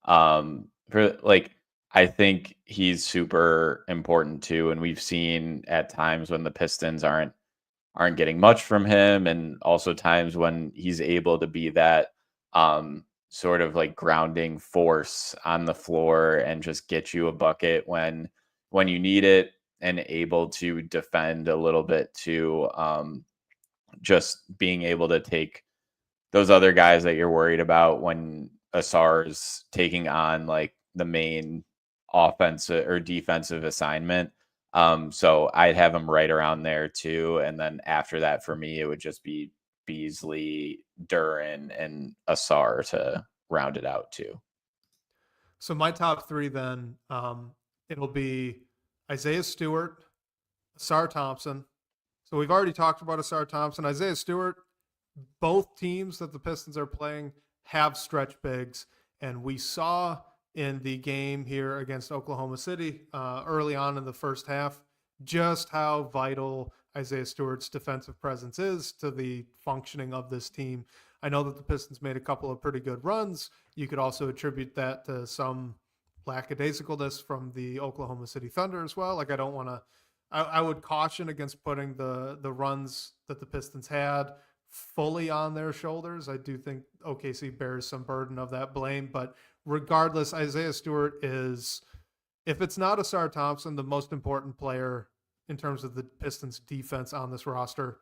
For like, I think he's super important too, and we've seen at times when the Pistons aren't getting much from him, and also times when he's able to be that sort of like grounding force on the floor and just get you a bucket when you need it, and able to defend a little bit too. Just being able to take those other guys that you're worried about when Asar's taking on like the main offensive or defensive assignment. So I'd have him right around there too. And then after that, for me, it would just be Beasley, Duran, and Asar to round it out too. So my top three then, it'll be Isaiah Stewart, Asar Thompson. So we've already talked about Asar Thompson, Isaiah Stewart. Both teams that the Pistons are playing have stretch bigs, and we saw in the game here against Oklahoma City early on in the first half just how vital Isaiah Stewart's defensive presence is to the functioning of this team. I know that the Pistons made a couple of pretty good runs. You could also attribute that to some lackadaisicalness from the Oklahoma City Thunder as well. Like, I would caution against putting the runs that the Pistons had fully on their shoulders. I do think OKC bears some burden of that blame, but regardless, Isaiah Stewart is, if it's not Asar Thompson, the most important player in terms of the Pistons defense on this roster,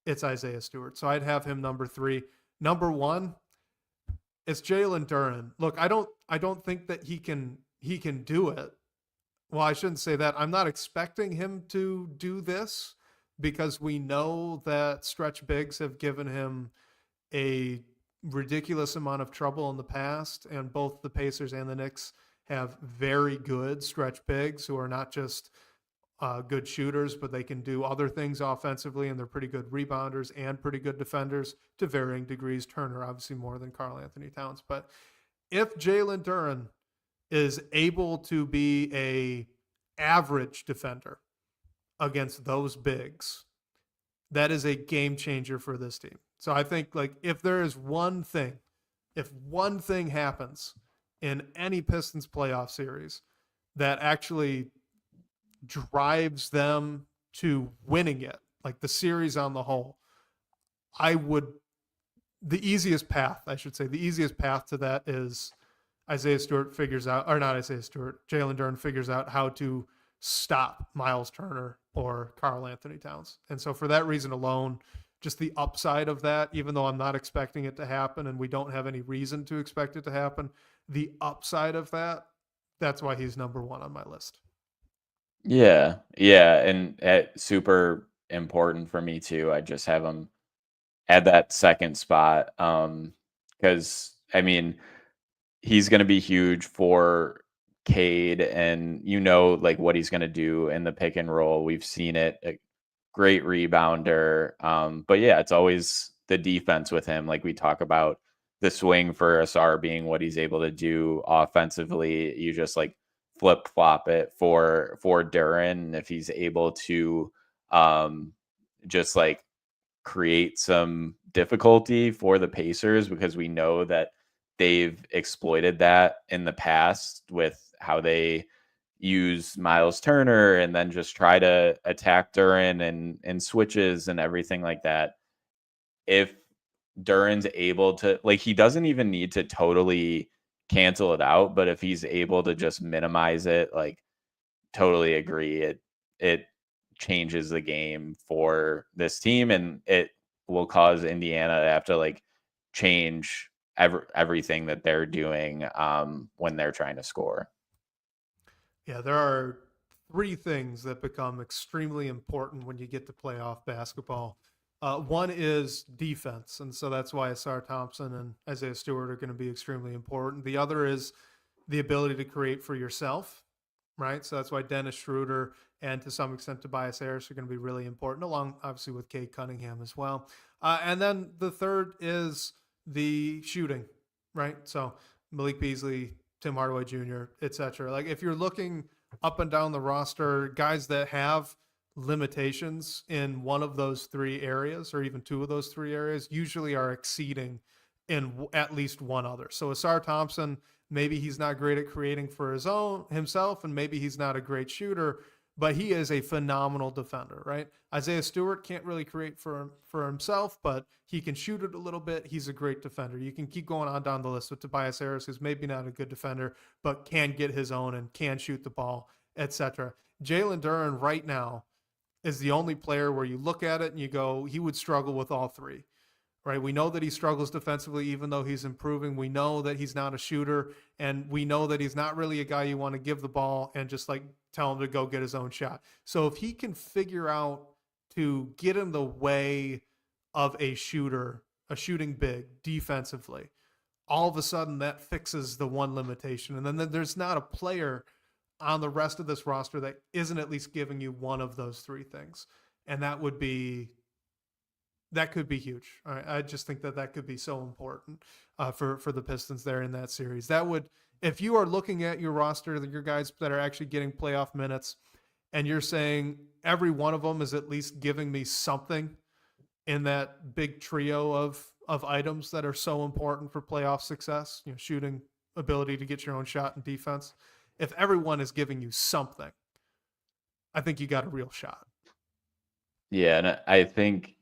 it's Isaiah Stewart. So I'd have him number 3. Number 1, it's Jalen Duran. Look, I don't think that he can do it. Well, I shouldn't say that. I'm not expecting him to do this, because we know that stretch bigs have given him a ridiculous amount of trouble in the past, and both the Pacers and the Knicks have very good stretch bigs who are not just good shooters, but they can do other things offensively, and they're pretty good rebounders and pretty good defenders to varying degrees. Turner, obviously, more than Karl Anthony Towns. But if Jalen Duren is able to be a average defender against those bigs, that is a game changer for this team. So I think, like, if there is one thing, if one thing happens in any Pistons playoff series that actually drives them to winning it, like the series on the whole, the easiest path to that is Jalen Duren figures out how to stop Miles Turner or Karl Anthony Towns. And so for that reason alone, just the upside of that, even though I'm not expecting it to happen and we don't have any reason to expect it to happen, the upside of that, that's why he's number one on my list. Yeah. Yeah. And super important for me too. I just have him at that second spot. Because I mean, he's going to be huge for Cade, and like what he's going to do in the pick and roll. We've seen it. A great rebounder. But yeah, it's always the defense with him. Like we talk about the swing for Asar being what he's able to do offensively. You just like flip flop it for Duren. If he's able to just like create some difficulty for the Pacers, because we know that they've exploited that in the past with how they use Miles Turner and then just try to attack Duren and switches and everything like that. If Duren's able to, like, he doesn't even need to totally cancel it out, but if he's able to just minimize it, like, totally agree. It changes the game for this team, and it will cause Indiana to have to like change everything that they're doing when they're trying to score. Yeah, there are three things that become extremely important when you get to playoff basketball. One is defense, and so that's why Asar Thompson and Isaiah Stewart are going to be extremely important. The other is the ability to create for yourself, right? So that's why Dennis Schroeder and to some extent Tobias Harris are going to be really important, along obviously with Cade Cunningham as well. And then the third is the shooting, right? So Malik Beasley, Tim Hardaway Jr., etc. Like if you're looking up and down the roster, guys that have limitations in one of those three areas or even two of those three areas usually are exceeding in at least one other. So Asar Thompson, maybe he's not great at creating for himself, and maybe he's not a great shooter, but he is a phenomenal defender, right? Isaiah Stewart can't really create for himself, but he can shoot it a little bit. He's a great defender. You can keep going on down the list with Tobias Harris, who's maybe not a good defender, but can get his own and can shoot the ball, etc. Jalen Duren right now is the only player where you look at it and you go, he would struggle with all three, right? We know that he struggles defensively, even though he's improving. We know that he's not a shooter, and we know that he's not really a guy you want to give the ball and just like tell him to go get his own shot. So if he can figure out to get in the way of a shooting big defensively, all of a sudden that fixes the one limitation. And then there's not a player on the rest of this roster that isn't at least giving you one of those three things. And that could be huge. I just think that could be so important for the Pistons there in that series. That would, if you are looking at your roster, your guys that are actually getting playoff minutes, and you're saying every one of them is at least giving me something in that big trio of items that are so important for playoff success, shooting, ability to get your own shot, and defense. If everyone is giving you something, I think you got a real shot. Yeah, and I think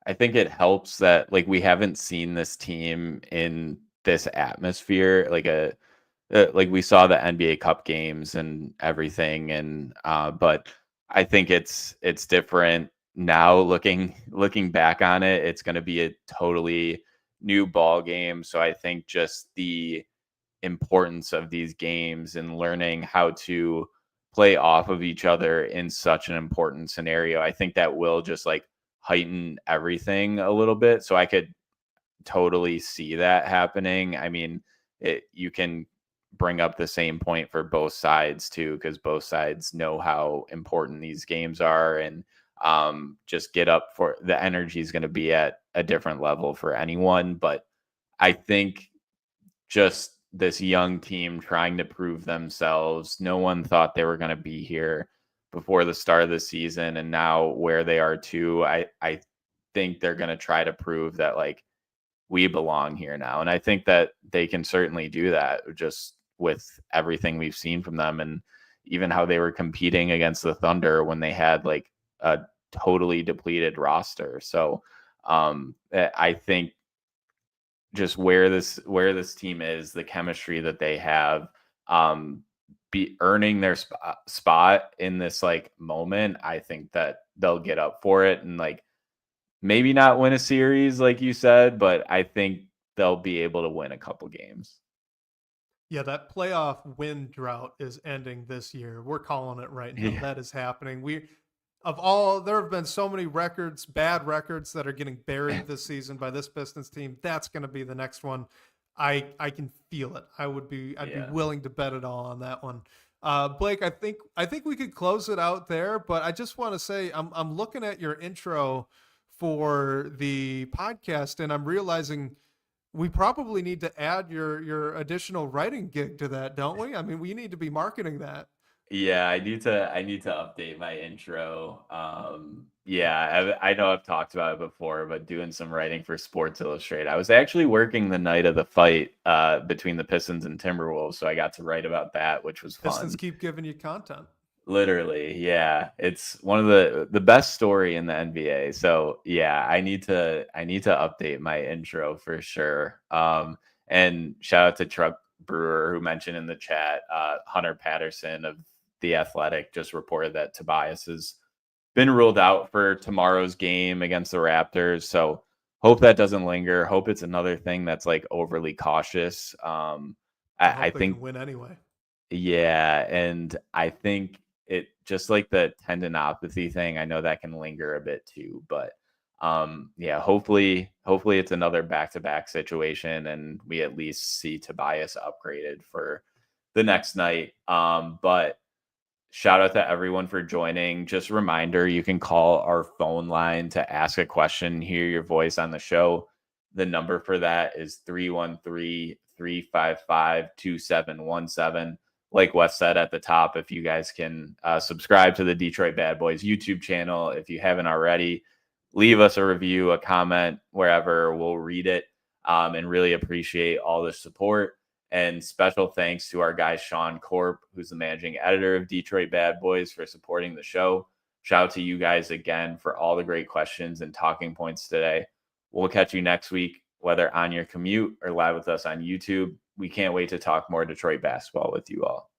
it helps that like we haven't seen this team in this atmosphere, like we saw the NBA Cup games and everything, and but I think it's different now. Looking back on it, it's going to be a totally new ball game. So I think just the importance of these games and learning how to play off of each other in such an important scenario. I think that will just like heighten everything a little bit. So I could totally see that happening. I mean, you can bring up the same point for both sides too, because both sides know how important these games are, and just get up for the energy is going to be at a different level for anyone. But I think just this young team trying to prove themselves. No one thought they were going to be here before the start of the season, and now where they are too. I think they're going to try to prove that like we belong here now, and I think that they can certainly do that just with everything we've seen from them, and even how they were competing against the Thunder when they had like a totally depleted roster. So I think just where this team is, the chemistry that they have, be earning their spot in this like moment, I think that they'll get up for it and like maybe not win a series like you said, but I think they'll be able to win a couple games. Yeah, that playoff win drought is ending this year. We're calling it right now. Yeah. That is happening. There have been so many records, bad records that are getting buried this season by this Pistons team. That's going to be the next one. I can feel it. I'd be willing to bet it all on that one. Blake, I think we could close it out there, but I just want to say I'm looking at your intro for the podcast, and I'm realizing we probably need to add your additional writing gig to that, don't we? I mean, we need to be marketing that. Yeah, I need to update my intro. Yeah, I know I've talked about it before, but doing some writing for Sports Illustrated. I was actually working the night of the fight between the Pistons and Timberwolves, so I got to write about that, which was fun. Pistons keep giving you content. Literally, yeah. It's one of the best story in the NBA. So yeah, I need to update my intro for sure. And shout out to Truck Brewer, who mentioned in the chat, Hunter Patterson of The Athletic just reported that Tobias has been ruled out for tomorrow's game against the Raptors. So hope that doesn't linger. Hope it's another thing that's like overly cautious. I think win anyway. Yeah, and I think it just like the tendinopathy thing, I know that can linger a bit too, but yeah, hopefully it's another back-to-back situation and we at least see Tobias upgraded for the next night. But shout out to everyone for joining. Just a reminder, you can call our phone line to ask a question, hear your voice on the show. The number for that is 313-355-2717. Like Wes said at the top, if you guys can subscribe to the Detroit Bad Boys YouTube channel, if you haven't already, leave us a review, a comment, wherever. We'll read it and really appreciate all the support. And special thanks to our guy, Sean Korp, who's the managing editor of Detroit Bad Boys, for supporting the shout. Shout out to you guys again for all the great questions and talking points today. We'll catch you next week, whether on your commute or live with us on YouTube. We can't wait to talk more Detroit basketball with you all.